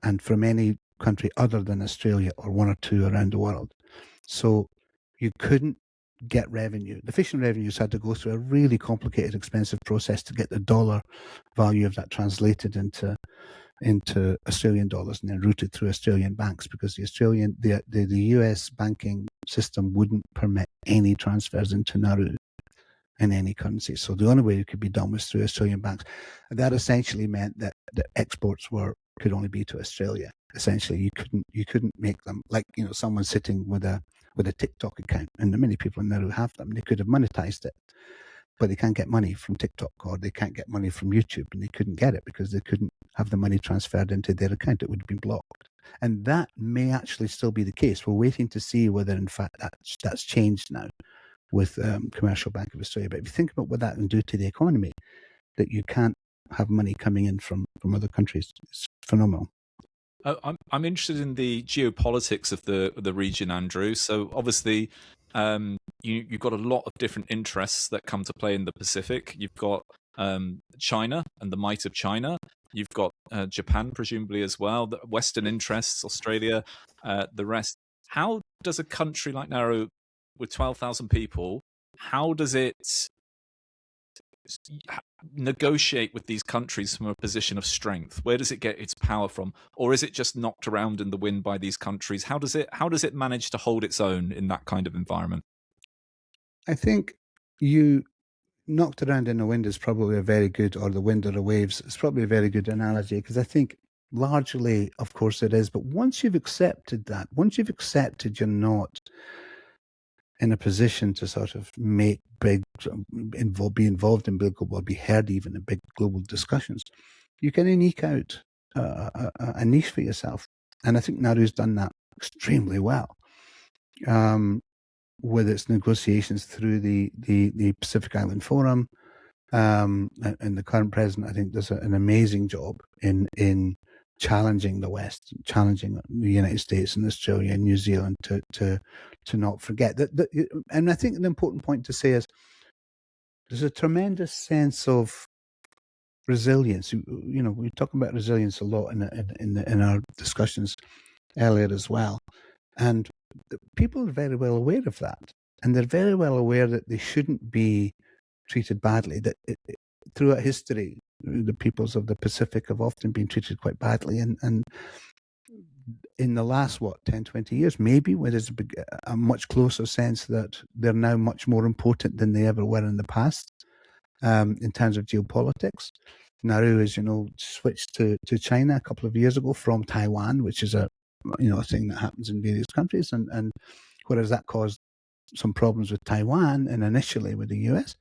and from any country other than Australia or one or two around the world. So you couldn't get revenue. The fishing revenues had to go through a really complicated, expensive process to get the dollar value of that translated into Australian dollars and then routed through Australian banks, because the US banking system wouldn't permit any transfers into Nauru in any currency. So the only way it could be done was through Australian banks. And that essentially meant that the exports could only be to Australia. Essentially, you couldn't make them like, someone sitting with a TikTok account, and many people in Nauru have them. They could have monetized it, but they can't get money from TikTok, or they can't get money from YouTube, and they couldn't get it because they couldn't have the money transferred into their account. It would have been blocked. And that may actually still be the case. We're waiting to see whether, in fact, that's changed now with Commercial Bank of Australia. But if you think about what that can do to the economy, that you can't have money coming in from other countries, it's phenomenal. I'm interested in the geopolitics of the region, Andrew. So obviously, you've got a lot of different interests that come to play in the Pacific. You've got China and the might of China. You've got Japan, presumably as well. The Western interests, Australia, the rest. How does a country like Nauru, with 12,000 people, how does it negotiate with these countries from a position of strength? Where does it get its power from, or is it just knocked around in the wind by these countries? How does it manage to hold its own in that kind of environment? I think you knocked around in the wind is probably a very good, or the wind or the waves is probably a very good analogy, because I think largely, of course, it is. But once you've accepted you're not in a position to sort of make be involved in big global, or be heard even in big global discussions, you can eke out a niche for yourself. And I think Nauru's done that extremely well with its negotiations through the Pacific Island Forum. And the current president, I think, does an amazing job in challenging the West, challenging the United States and Australia and New Zealand to not forget that. And I think an important point to say is there's a tremendous sense of resilience. We talk about resilience a lot in our discussions earlier as well, and people are very well aware of that, and they're very well aware that they shouldn't be treated badly. That throughout history, the peoples of the Pacific have often been treated quite badly, and in the last, 10, 20 years, maybe, where there's a much closer sense that they're now much more important than they ever were in the past in terms of geopolitics. Nauru, as you know, switched to China a couple of years ago from Taiwan, which is a thing that happens in various countries. And whereas that caused some problems with Taiwan and initially with the US,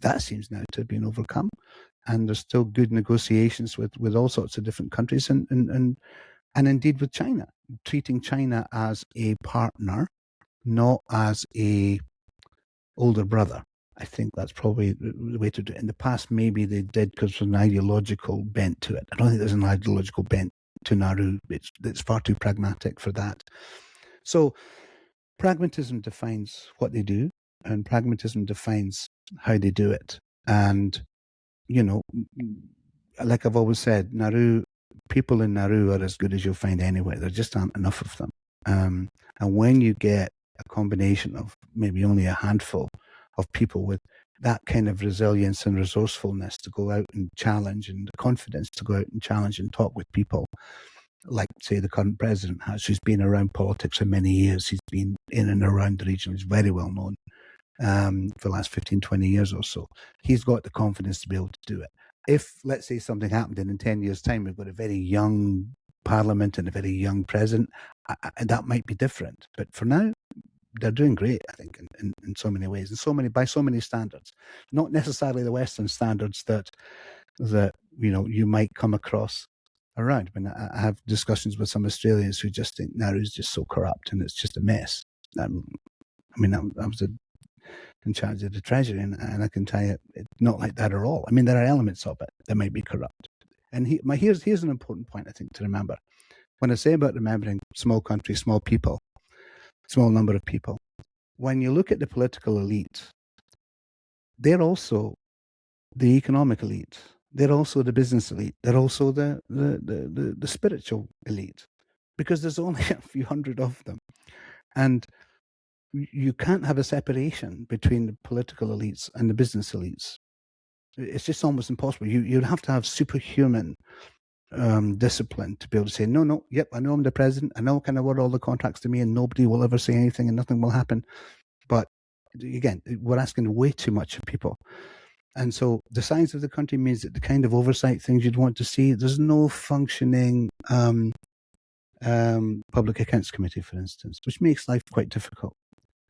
that seems now to have been overcome. And there's still good negotiations with all sorts of different countries and indeed with China, treating China as a partner, not as a older brother. I think that's probably the way to do it. In the past, maybe they did because there's an ideological bent to it. I don't think there's an ideological bent to Nauru. It's far too pragmatic for that. So pragmatism defines what they do, and pragmatism defines how they do it. And, like I've always said, people in Nauru are as good as you'll find anywhere. There just aren't enough of them. And when you get a combination of maybe only a handful of people with that kind of resilience and resourcefulness to go out and challenge, and the confidence to go out and challenge and talk with people, like, say, the current president has, who's been around politics for many years. He's been in and around the region. He's very well known for the last 15, 20 years or so. He's got the confidence to be able to do it. If, let's say, something happened and in 10 years' time, we've got a very young parliament and a very young president, that might be different. But for now, they're doing great, I think, in so many ways, and by so many standards, not necessarily the Western standards that you might come across around. I mean, I have discussions with some Australians who just think Nauru's just so corrupt and it's just a mess. I was in charge of the Treasury, and I can tell you it's not like that at all. I mean, there are elements of it that might be corrupt. And here's an important point, I think, to remember. When I say about remembering small country, small people, small number of people, when you look at the political elite, they're also the economic elite. They're also the business elite. They're also the spiritual elite, because there's only a few hundred of them. And you can't have a separation between the political elites and the business elites. It's just almost impossible. You'd have to have superhuman discipline to be able to say, no, yep, I know I'm the president. I know kind of what all the contracts to me, and nobody will ever say anything and nothing will happen. But again, we're asking way too much of people. And so the size of the country means that the kind of oversight things you'd want to see, there's no functioning public accounts committee, for instance, which makes life quite difficult.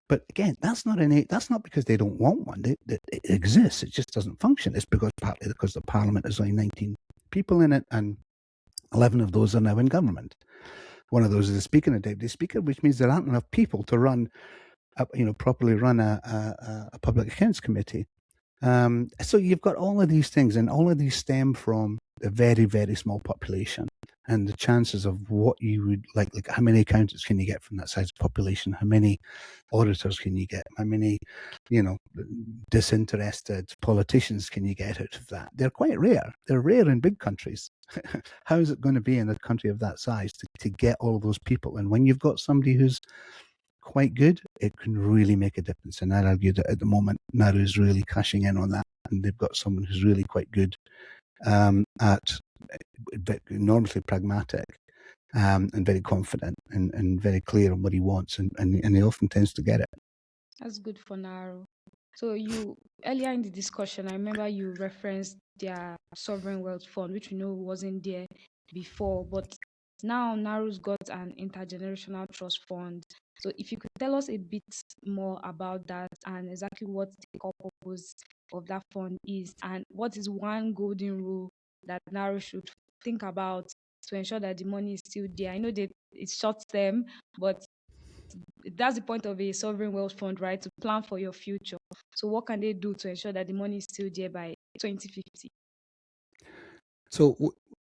But again, that's not because they don't want one. It exists. It just doesn't function. It's partly because the parliament is only 19 people in it, and 11 of those are now in government. One of those is the speaker and a deputy speaker, which means there aren't enough people to properly run a public accounts committee. So you've got all of these things, and all of these stem from a very, very small population. And the chances of what you would like how many accountants can you get from that size of population? How many auditors can you get? How many, disinterested politicians can you get out of that? They're quite rare. They're rare in big countries. How is it going to be in a country of that size to get all of those people? And when you've got somebody who's quite good, it can really make a difference. And I'd argue that at the moment, Nauru is really cashing in on that. And they've got someone who's really quite good at enormously pragmatic and very confident and very clear on what he wants, and he often tends to get it. That's good for Nauru. So earlier in the discussion, I remember you referenced their sovereign wealth fund, which we know wasn't there before, but now Nauru's got an intergenerational trust fund. So if you could tell us a bit more about that and exactly what the core purpose of that fund is, and what is one golden rule that Nauru should think about to ensure that the money is still there. I know that it's short term, but that's the point of a sovereign wealth fund, right? To plan for your future. So what can they do to ensure that the money is still there by 2050? So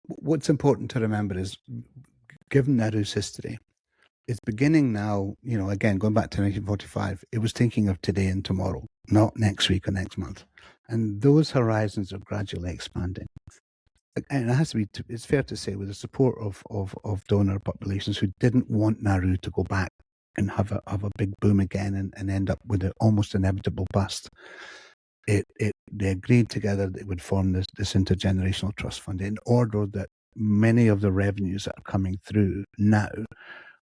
what's important to remember is, given Nauru's history, it's beginning now, again, going back to 1945, it was thinking of today and tomorrow, not next week or next month. And those horizons are gradually expanding. And it's fair to say, with the support of donor populations who didn't want Nauru to go back and have a big boom again and end up with an almost inevitable bust, they agreed together that it would form this intergenerational trust fund in order that many of the revenues that are coming through now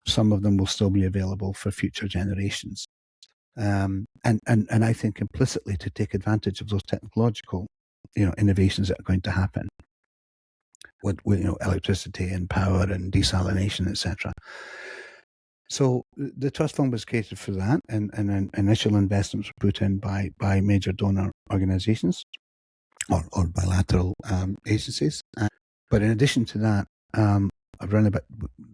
some of them will still be available for future generations. And I think implicitly to take advantage of those technological, innovations that are going to happen with electricity and power and desalination, etc. So the trust fund was created for that, and initial investments were put in by major donor organizations or bilateral agencies. But in addition to that, around about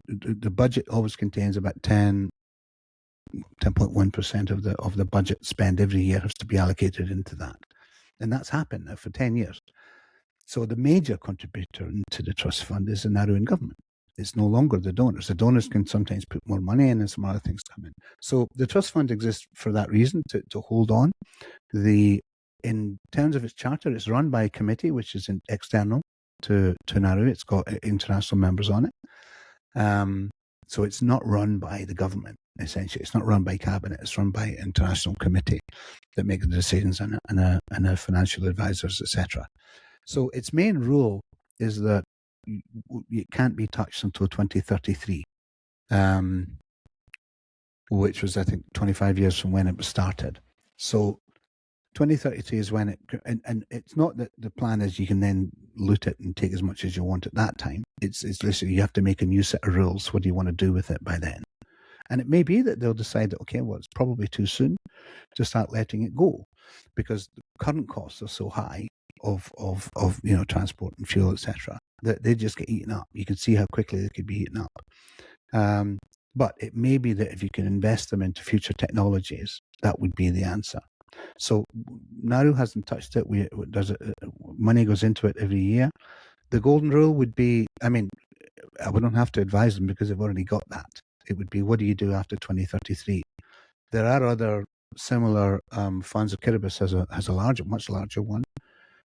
the budget always contains about 10.1% of the budget spent every year has to be allocated into that, and that's happened now for 10 years. So the major contributor to the trust fund is the Nauruan government. It's no longer the donors. The donors can sometimes put more money in and some other things come in. So the trust fund exists for that reason, to hold on. In terms of its charter, it's run by a committee which is external to Nauru. It's got international members on it. So it's not run by the government, essentially. It's not run by cabinet. It's run by an international committee that make the decisions and a financial advisors, etc. So its main rule is that it can't be touched until 2033, which was, I think, 25 years from when it was started. So 2033 is when and it's not that the plan is you can then loot it and take as much as you want at that time. It's literally you have to make a new set of rules. What do you want to do with it by then? And it may be that they'll decide that, okay, well, it's probably too soon to start letting it go because the current costs are so high of transport and fuel, etc., that they just get eaten up. You can see how quickly they could be eaten up. But it may be that if you can invest them into future technologies, that would be the answer. So Nauru hasn't touched it. Money goes into it every year. The golden rule would be, we don't have to advise them because they've already got that. It would be, what do you do after 2033? There are other similar funds. Kiribati has a much larger one,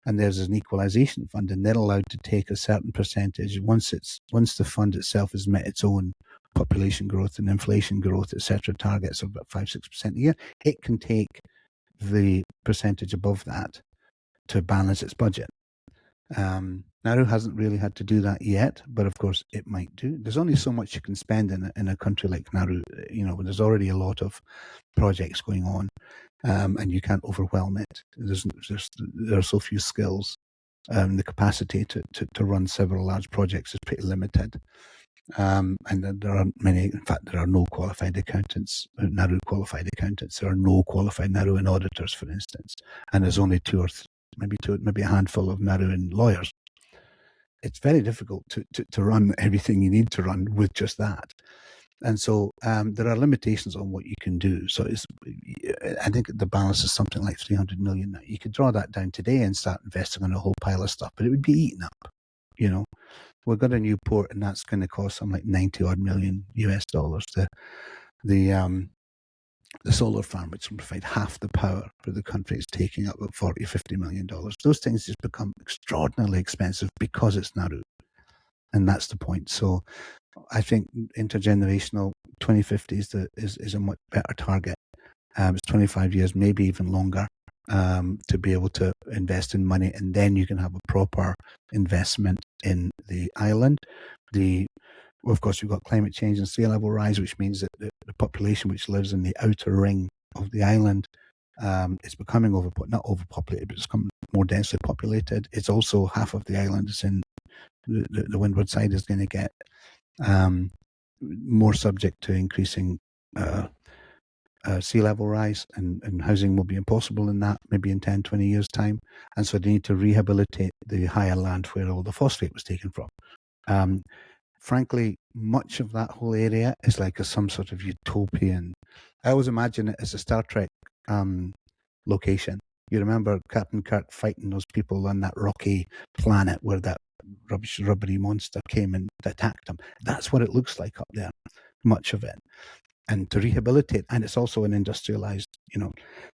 and there's an equalization fund, and they're allowed to take a certain percentage once the fund itself has met its own population growth and inflation growth, etc. targets of about 5-6% a year. It can take the percentage above that to balance its budget. Nauru hasn't really had to do that yet, but of course it might do. There's only so much you can spend in a country like Nauru, when there's already a lot of projects going on, and you can't overwhelm it. There are so few skills. The capacity to run several large projects is pretty limited. And there aren't many. In fact, there are no qualified accountants, Nauru qualified accountants. There are no qualified Nauruan auditors, for instance, and there's only maybe a handful of Nauruan lawyers. It's very difficult to run everything you need to run with just that, and so there are limitations on what you can do. So I think the balance is something like 300 million now. You could draw that down today and start investing in a whole pile of stuff, but it would be eaten up. We've got a new port, and that's going to cost something like $90 million US. The solar farm, which will provide half the power for the country, is taking up about $40-50 million. Those things just become extraordinarily expensive because it's Nauru, and that's the point. So I think intergenerational 2050 is a much better target. It's 25 years, maybe even longer, to be able to invest in money, and then you can have a proper investment in the island. Of course, we've got climate change and sea level rise, which means that the population which lives in the outer ring of the island is becoming not overpopulated, but it's becoming more densely populated. It's also half of the island is in the windward side is going to get more subject to increasing sea level rise, and housing will be impossible in that, maybe in 10-20 years' time. And so they need to rehabilitate the higher land where all the phosphate was taken from. Frankly, much of that whole area is like some sort of utopian. I always imagine it as a Star Trek location. You remember Captain Kirk fighting those people on that rocky planet where that rubbery monster came and attacked them. That's what it looks like up there, much of it. And to rehabilitate, and it's also an industrialized,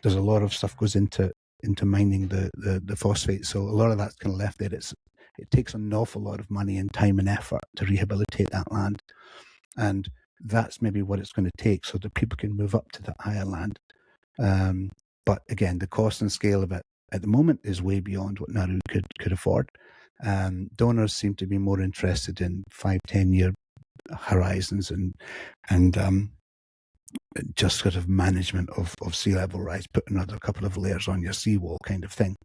there's a lot of stuff goes into mining the phosphate. So a lot of that's kind of left there. It takes an awful lot of money and time and effort to rehabilitate that land. And that's maybe what it's going to take so that people can move up to that higher land. But again, the cost and scale of it at the moment is way beyond what Nauru could afford. Donors seem to be more interested in 5-10 year horizons and just sort of management of sea level rise, put another couple of layers on your seawall kind of thing,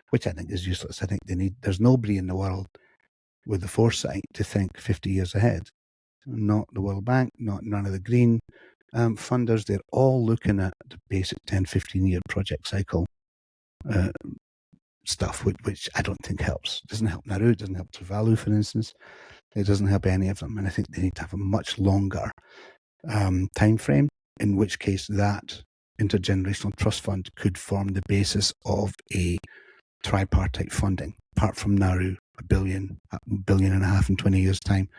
which I think is useless. I think there's nobody in the world with the foresight to think 50 years ahead. Not the World Bank, none of the green funders. They're all looking at the basic 10, 15-year project cycle stuff, which I don't think helps. It doesn't help Nauru, it doesn't help Tuvalu, for instance. It doesn't help any of them. And I think they need to have a much longer time frame, in which case that intergenerational trust fund could form the basis of a tripartite funding. Apart from Nauru, $1 billion, $1.5 billion in 20 years' time,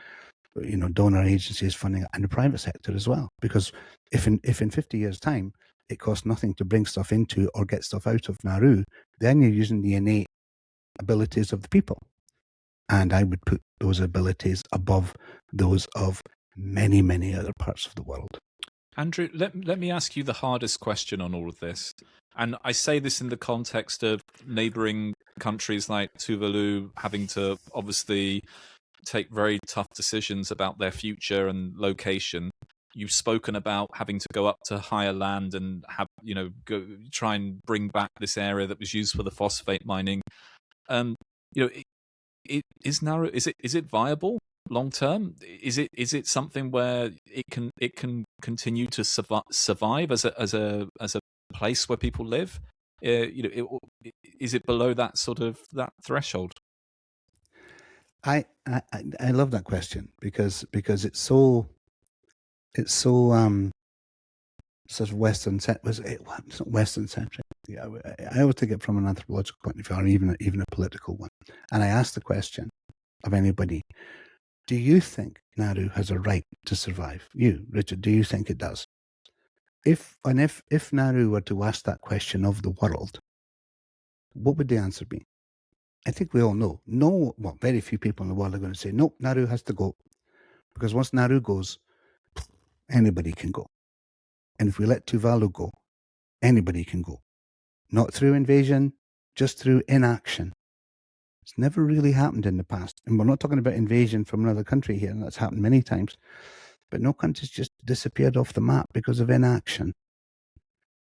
donor agencies funding it, and the private sector as well. Because if in 50 years' time it costs nothing to bring stuff into or get stuff out of Nauru, then you're using the innate abilities of the people. And I would put those abilities above those of many, many other parts of the world. Andrew, let me ask you the hardest question on all of this. And I say this in the context of neighbouring countries like Tuvalu having to obviously take very tough decisions about their future and location. You've spoken about having to go up to higher land and have, try and bring back this area that was used for the phosphate mining. Is Nauru, is it viable long term? Is it something where it can continue to survive as a place where people live? Is it below that sort of that threshold? I love that question because it's so sort of Western it's not Western centric. Yeah, I always take it from an anthropological point of view, or even a political one. And I ask the question of anybody: do you think Nauru has a right to survive? You, Richard, do you think it does? If Nauru were to ask that question of the world, what would the answer be? I think we all know. No, well, very few people in the world are going to say, nope, Nauru has to go. Because once Nauru goes, anybody can go. And if we let Tuvalu go, anybody can go. Not through invasion, just through inaction. It's never really happened in the past. And we're not talking about invasion from another country here, and that's happened many times. But no country's just disappeared off the map because of inaction.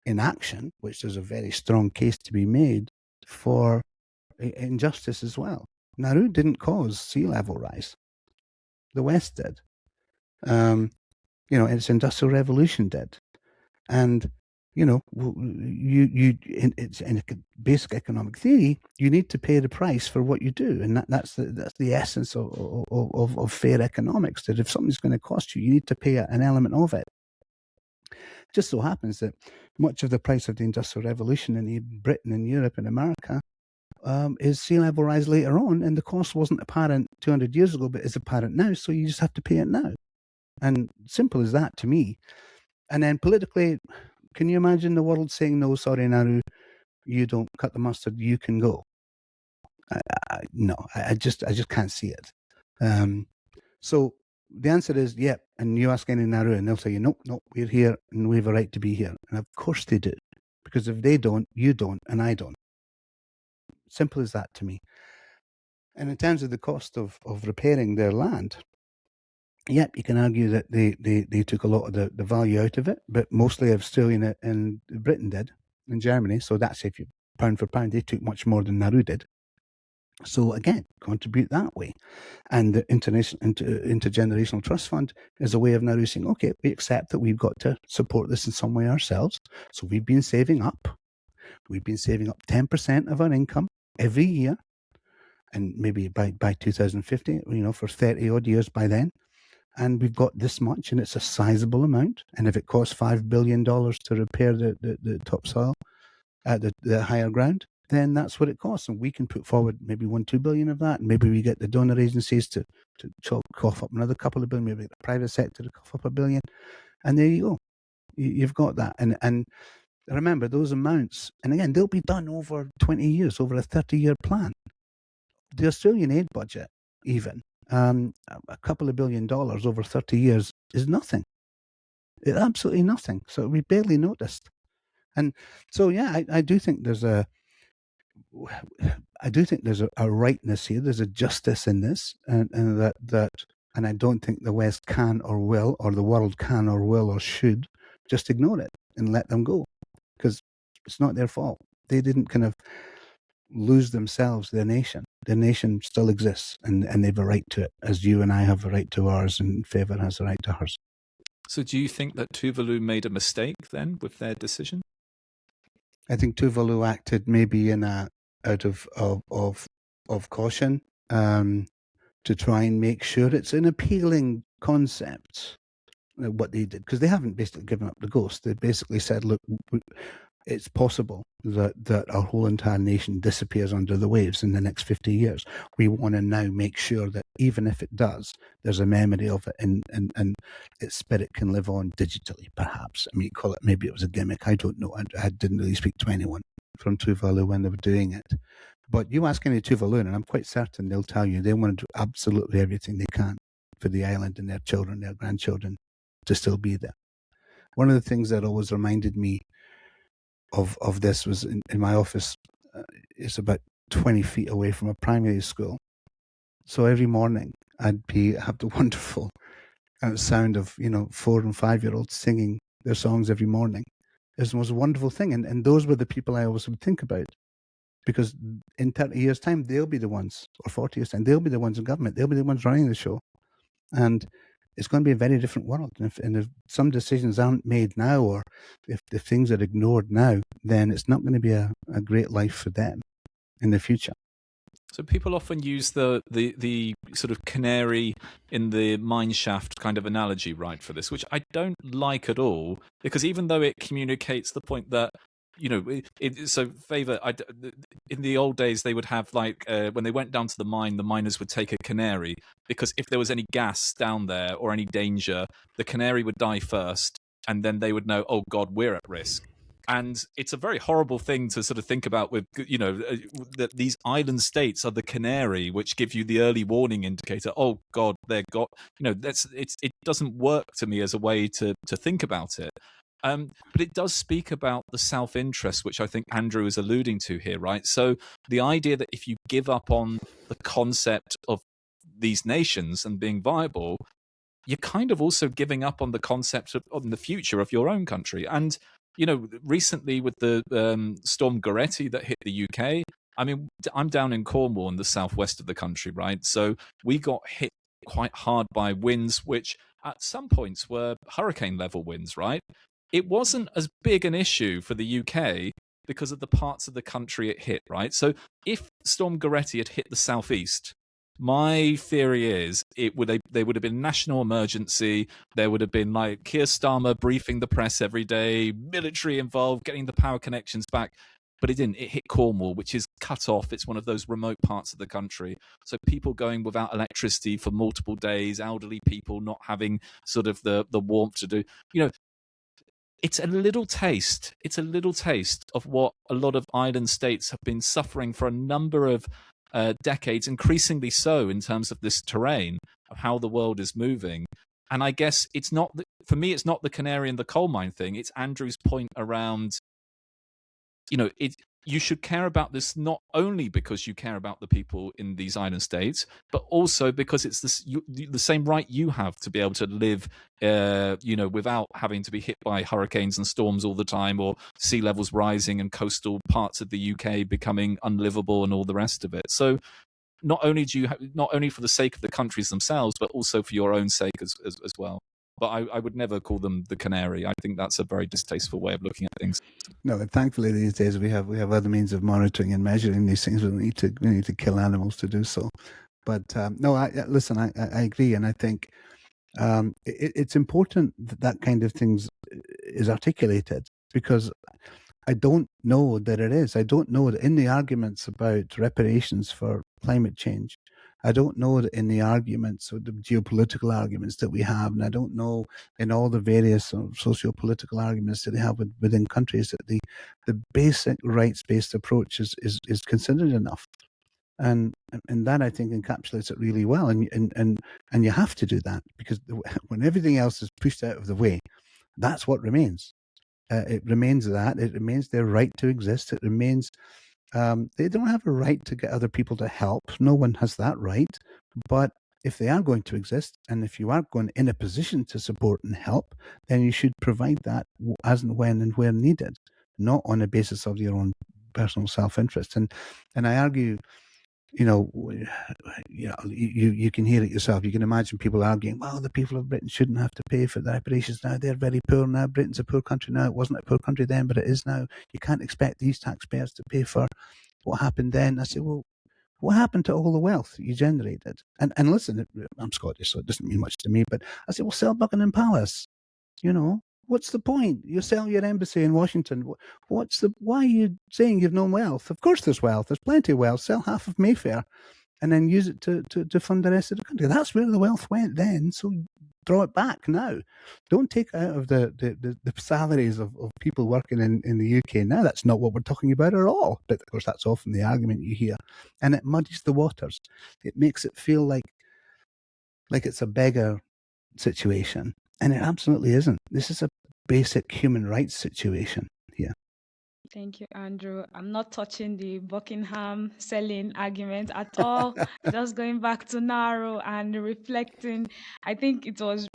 Inaction, which there's a very strong case to be made for injustice as well. Nauru didn't cause sea level rise. The West did. Its industrial revolution did. And, it's in basic economic theory, you need to pay the price for what you do. And that's the essence of fair economics, that if something's going to cost you, you need to pay an element of it. It just so happens that much of the price of the industrial revolution in Britain and Europe and America is sea level rise later on, and the cost wasn't apparent 200 years ago, but is apparent now, so you just have to pay it now. And simple as that to me. And then politically, can you imagine the world saying, no, sorry, Nauru, you don't cut the mustard, you can go? No, I just can't see it. So the answer is, yeah. And you ask any Nauru and they'll say, nope, we're here and we have a right to be here. And of course they do. Because if they don't, you don't, and I don't. Simple as that to me. And in terms of the cost of repairing their land, yep, you can argue that they took a lot of the value out of it, but mostly Australia and Britain did, and Germany. So that's if you pound for pound, they took much more than Nauru did. So again, contribute that way. And the Intergenerational Trust Fund is a way of Nauru saying, okay, we accept that we've got to support this in some way ourselves. So we've been saving up. We've been saving up 10% of our income every year. And maybe by 2050, for 30 odd years by then. And we've got this much, and it's a sizable amount. And if it costs $5 billion to repair the topsoil at the higher ground, then that's what it costs. And we can put forward maybe $1-2 billion of that. And maybe we get the donor agencies to cough up another couple of billion, maybe the private sector to cough up $1 billion. And there you go. You've got that. And remember, those amounts, and again, they'll be done over 20 years, over a 30-year plan. The Australian aid budget, even, a couple of $1 billion over 30 years is nothing. It's absolutely nothing. So we barely noticed. And so, yeah, I do think there's a rightness here. There's a justice in this, and that And I don't think the West can or will, or the world can or will or should just ignore it and let them go, because it's not their fault. They didn't kind of lose themselves, their nation. Their nation still exists, and they have a right to it, as you and I have a right to ours, and Favour has a right to hers. So do you think that Tuvalu made a mistake then with their decision? I think Tuvalu acted maybe out of caution, to try and make sure it's an appealing concept, what they did, because they haven't basically given up the ghost. They basically said, look, it's possible that our whole entire nation disappears under the waves in the next 50 years. We want to now make sure that even if it does, there's a memory of it, and its spirit can live on digitally, perhaps. I mean, call it, maybe it was a gimmick. I don't know. I didn't really speak to anyone from Tuvalu when they were doing it. But you ask any Tuvaluan, and I'm quite certain they'll tell you they want to do absolutely everything they can for the island and their children, their grandchildren, to still be there. One of the things that always reminded me of this was in my office. It's about 20 feet away from a primary school. So every morning I'd have the wonderful sound of 4 and 5-year-olds singing their songs every morning. It's the most wonderful thing, and those were the people I always would think about, because in 30 years' time they'll be the ones, or 40 years' time they'll be the ones in government. They'll be the ones running the show, and it's going to be a very different world. And if some decisions aren't made now, or if the things are ignored now, then it's not going to be a great life for them in the future. So people often use the sort of canary in the mine shaft kind of analogy, right, for this, which I don't like at all, because even though it communicates the point that, so Favour, in the old days they would have, like, when they went down to the mine, the miners would take a canary, because if there was any gas down there or any danger, the canary would die first, and then they would know, oh God, we're at risk. And it's a very horrible thing to sort of think about, with, that these island states are the canary, which give you the early warning indicator. Oh God, it doesn't work to me as a way to think about it. But it does speak about the self-interest, which I think Andrew is alluding to here, right? So the idea that if you give up on the concept of these nations and being viable, you're kind of also giving up on the concept of the future of your own country. And, recently with the storm Goretti that hit the UK, I mean, I'm down in Cornwall in the southwest of the country, right? So we got hit quite hard by winds, which at some points were hurricane level winds, right? It wasn't as big an issue for the UK because of the parts of the country it hit, right? So if Storm Goretti had hit the southeast, my theory is they would have been national emergency. There would have been, like, Keir Starmer briefing the press every day, military involved, getting the power connections back. But it didn't. It hit Cornwall, which is cut off. It's one of those remote parts of the country. So people going without electricity for multiple days, elderly people not having sort of the warmth to do, it's a little taste. It's a little taste of what a lot of island states have been suffering for a number of decades, increasingly so in terms of this terrain of how the world is moving. And I guess it's not, for me, it's not the canary in the coal mine thing. It's Andrew's point around, you should care about this not only because you care about the people in these island states, but also because it's the same right you have to be able to live, without having to be hit by hurricanes and storms all the time, or sea levels rising and coastal parts of the UK becoming unlivable and all the rest of it. So not only for the sake of the countries themselves, but also for your own sake as well. But I would never call them the canary. I think that's a very distasteful way of looking at things. No, but thankfully these days we have other means of monitoring and measuring these things. We need to kill animals to do so. But no, I agree, and I think it's important that kind of things is articulated, because I don't know that it is. I don't know that in the arguments about reparations for climate change, I don't know that in the arguments, or the geopolitical arguments that we have, and I don't know in all the various socio-political arguments that they have within countries, that the basic rights-based approach is considered enough. And that, I think, encapsulates it really well. And you have to do that, because when everything else is pushed out of the way, that's what remains. It remains that. It remains their right to exist. It remains they don't have a right to get other people to help. No one has that right. But if they are going to exist, and if you are going in a position to support and help, then you should provide that as and when and where needed, not on the basis of your own personal self-interest. And I argue, you can hear it yourself. You can imagine people arguing, well, the people of Britain shouldn't have to pay for the reparations now. They're very poor now. Britain's a poor country now. It wasn't a poor country then, but it is now. You can't expect these taxpayers to pay for what happened then. I say, well, what happened to all the wealth you generated? And listen, I'm Scottish, so it doesn't mean much to me, but I say, well, sell Buckingham Palace. What's the point? You sell your embassy in Washington. Why are you saying you've no wealth? Of course there's wealth. There's plenty of wealth. Sell half of Mayfair and then use it to fund the rest of the country. That's where the wealth went then. So draw it back now. Don't take out of the salaries of people working in the UK now. That's not what we're talking about at all. But of course, that's often the argument you hear. And it muddies the waters. It makes it feel like it's a beggar situation. And it absolutely isn't. This is a basic human rights situation here. Thank you, Andrew. I'm not touching the Buckingham selling argument at all. Just going back to Nauru and reflecting. I think it was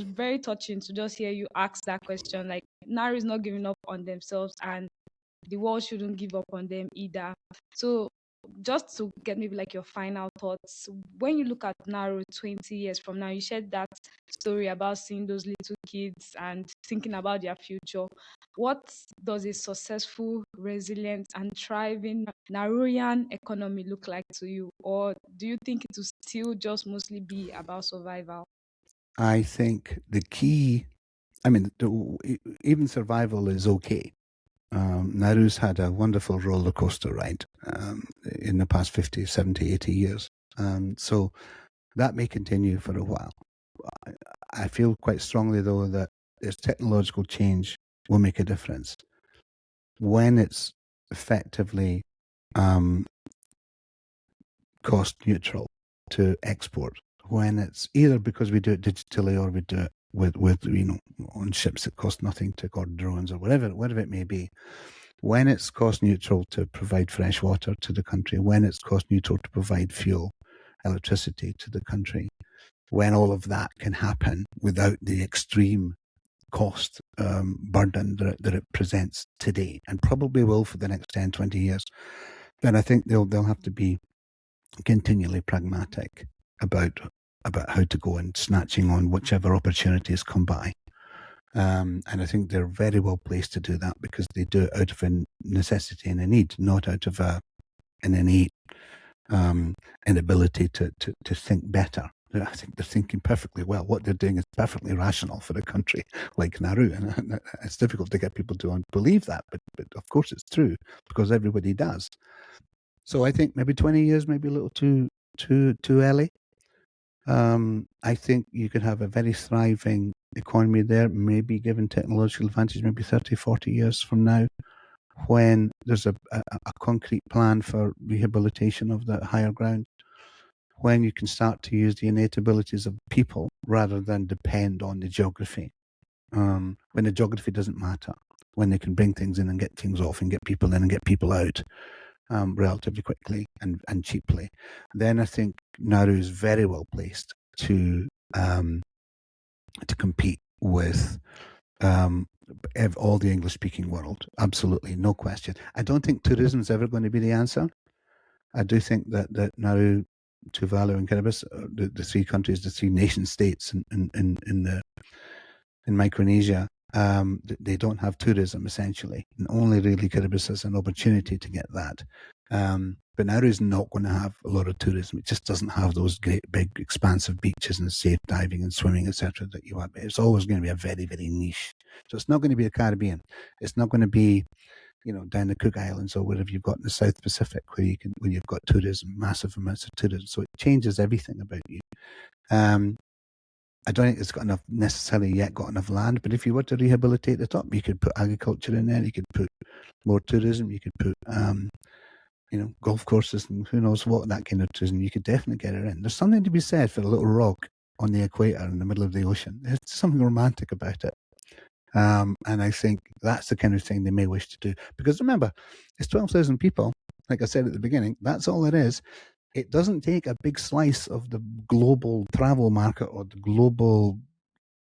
very touching to just hear you ask that question. Like, Nauru is not giving up on themselves, and the world shouldn't give up on them either. So just to get maybe like your final thoughts, when you look at Nauru 20 years from now, you shared that story about seeing those little kids and thinking about their future. What does a successful, resilient, and thriving Nauruan economy look like to you? Or do you think it will still just mostly be about survival? I think the key, even survival is okay. Nauru's had a wonderful roller coaster ride in the past 50, 70, 80 years. So that may continue for a while. I feel quite strongly, though, that this technological change will make a difference when it's effectively cost neutral to export. When it's either because we do it digitally or we do it with on ships that cost nothing or drones or whatever it may be. When it's cost neutral to provide fresh water to the country, when it's cost neutral to provide fuel, electricity to the country, when all of that can happen without the extreme cost burden that it presents today, and probably will for the next 10, 20 years, then I think they'll have to be continually pragmatic about how to go and snatching on whichever opportunities come by. And I think they're very well placed to do that because they do it out of a necessity and a need, not out of an innate inability to think better. I think they're thinking perfectly well. What they're doing is perfectly rational for a country like Nauru. And it's difficult to get people to believe that, but of course it's true because everybody does. So I think maybe 20 years, maybe a little too early. I think you could have a very thriving economy there, maybe given technological advantage, maybe 30, 40 years from now, when there's a concrete plan for rehabilitation of the higher ground, when you can start to use the innate abilities of people rather than depend on the geography, when the geography doesn't matter, when they can bring things in and get things off and get people in and get people out relatively quickly and cheaply, then I think Nauru is very well placed to compete with all the English-speaking world. Absolutely, no question. I don't think tourism is ever going to be the answer. I do think that Nauru, Tuvalu, and Kiribati, the three countries, the three nation-states in Micronesia, they don't have tourism essentially, and only really Kiribati has an opportunity to get that. But Nauru is not going to have a lot of tourism. It just doesn't have those great big expansive beaches and safe diving and swimming, etc. that you have. It's always going to be a very, very niche. So it's not going to be the Caribbean. It's not going to be, down the Cook Islands or wherever you've got in the South Pacific where you've got tourism, massive amounts of tourism. So it changes everything about you. I don't think it's necessarily yet got enough land, but if you were to rehabilitate the top, you could put agriculture in there, you could put more tourism, you could put golf courses and who knows what, that kind of tourism. You could definitely get it in. There's something to be said for a little rock on the equator in the middle of the ocean. There's something romantic about it. And I think that's the kind of thing they may wish to do. Because remember, it's 12,000 people. Like I said at the beginning, that's all it is. it doesn't take a big slice of the global travel market or the global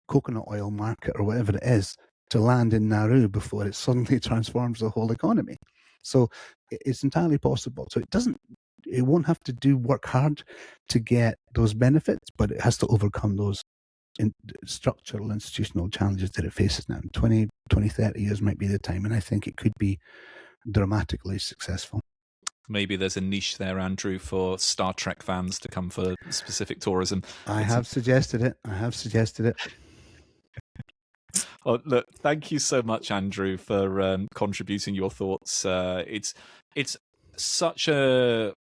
coconut oil market or whatever it is to land in Nauru before it suddenly transforms the whole economy. So it's entirely possible. So it won't have to work hard to get those benefits, but it has to overcome those structural institutional challenges that it faces now. 20, 30 years might be the time, and I think it could be dramatically successful. Maybe there's a niche there, Andrew, for Star Trek fans to come for specific tourism. I have suggested it. Oh, look, thank you so much, Andrew, for contributing your thoughts. It's such a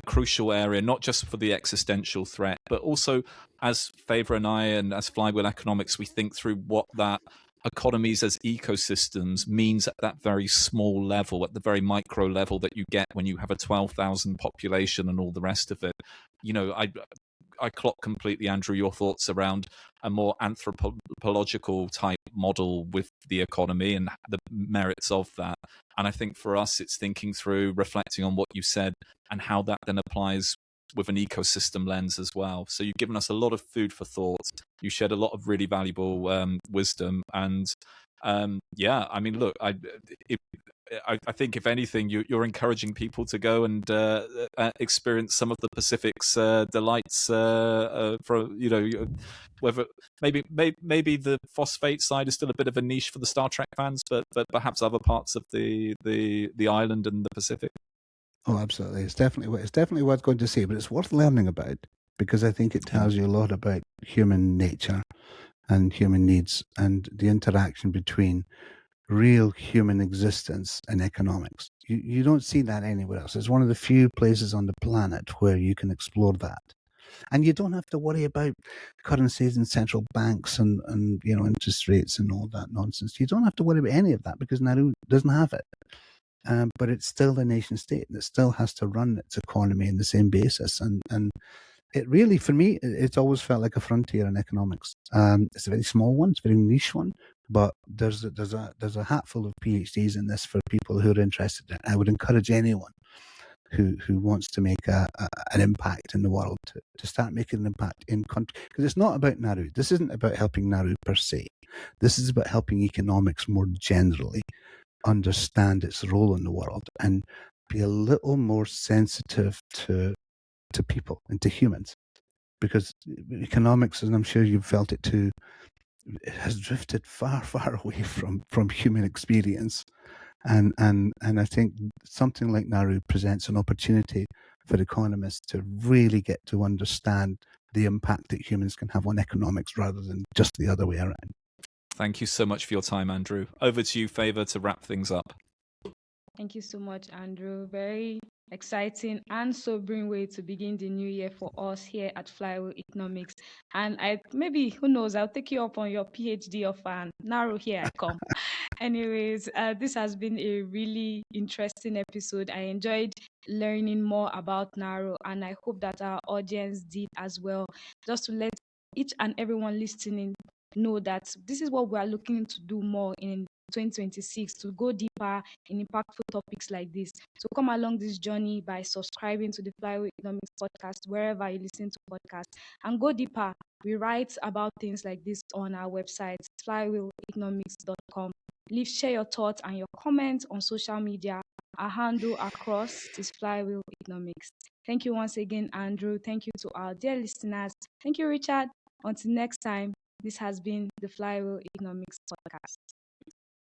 crucial area, not just for the existential threat, but also as Favor and I and as Flywheel Economics, we think through what that economies as ecosystems means at that very small level, at the very micro level that you get when you have a 12,000 population and all the rest of it. You know, I clock completely, Andrew, your thoughts around a more anthropological type model with the economy and the merits of that. And I think for us, it's thinking through, reflecting on what you said and how that then applies with an ecosystem lens as well. So you've given us a lot of food for thought. You shared a lot of really valuable wisdom. And yeah, I mean, look, I think if anything, you're encouraging people to go and experience some of the Pacific's delights. For whether maybe the phosphate side is still a bit of a niche for the Star Trek fans, but perhaps other parts of the island and the Pacific. Oh, absolutely! It's definitely worth going to see, but it's worth learning about because I think it tells you a lot about human nature and human needs and the interaction between real human existence and economics. You don't see that anywhere else. It's one of the few places on the planet where you can explore that. And you don't have to worry about currencies and central banks and interest rates and all that nonsense. You don't have to worry about any of that because Nauru doesn't have it. But it's still a nation state and it still has to run its economy in the same basis. And it really, for me, it's always felt like a frontier in economics. It's a very small one, it's a very niche one, but there's a hatful of PhDs in this for people who are interested in it. I would encourage anyone who wants to make an impact in the world to start making an impact in country, because it's not about Nauru. This isn't about helping Nauru per se. This is about helping economics more generally understand its role in the world and be a little more sensitive to people and to humans, because economics, and I'm sure you've felt it too, it has drifted far away from human experience, and I think something like Nauru presents an opportunity for economists to really get to understand the impact that humans can have on economics rather than just the other way around. Thank you so much for your time, Andrew. Over to you, Favor, to wrap things up. Thank you so much, Andrew. Very exciting and sobering way to begin the new year for us here at Flywheel Economics. And who knows, I'll take you up on your PhD of Nauru, here I come. Anyways, this has been a really interesting episode. I enjoyed learning more about Nauru, and I hope that our audience did as well. Just to let each and everyone listening know that this is what we are looking to do more in 2026, to go deeper in impactful topics like this. So come along this journey by subscribing to the Flywheel Economics podcast wherever you listen to podcasts, and go deeper. We write about things like this on our website, flywheeleconomics.com. Share your thoughts and your comments on social media. Our handle across is Flywheel Economics. Thank you once again, Andrew. Thank you to our dear listeners. Thank you, Richard. Until next time, this has been the Flywheel Economics podcast.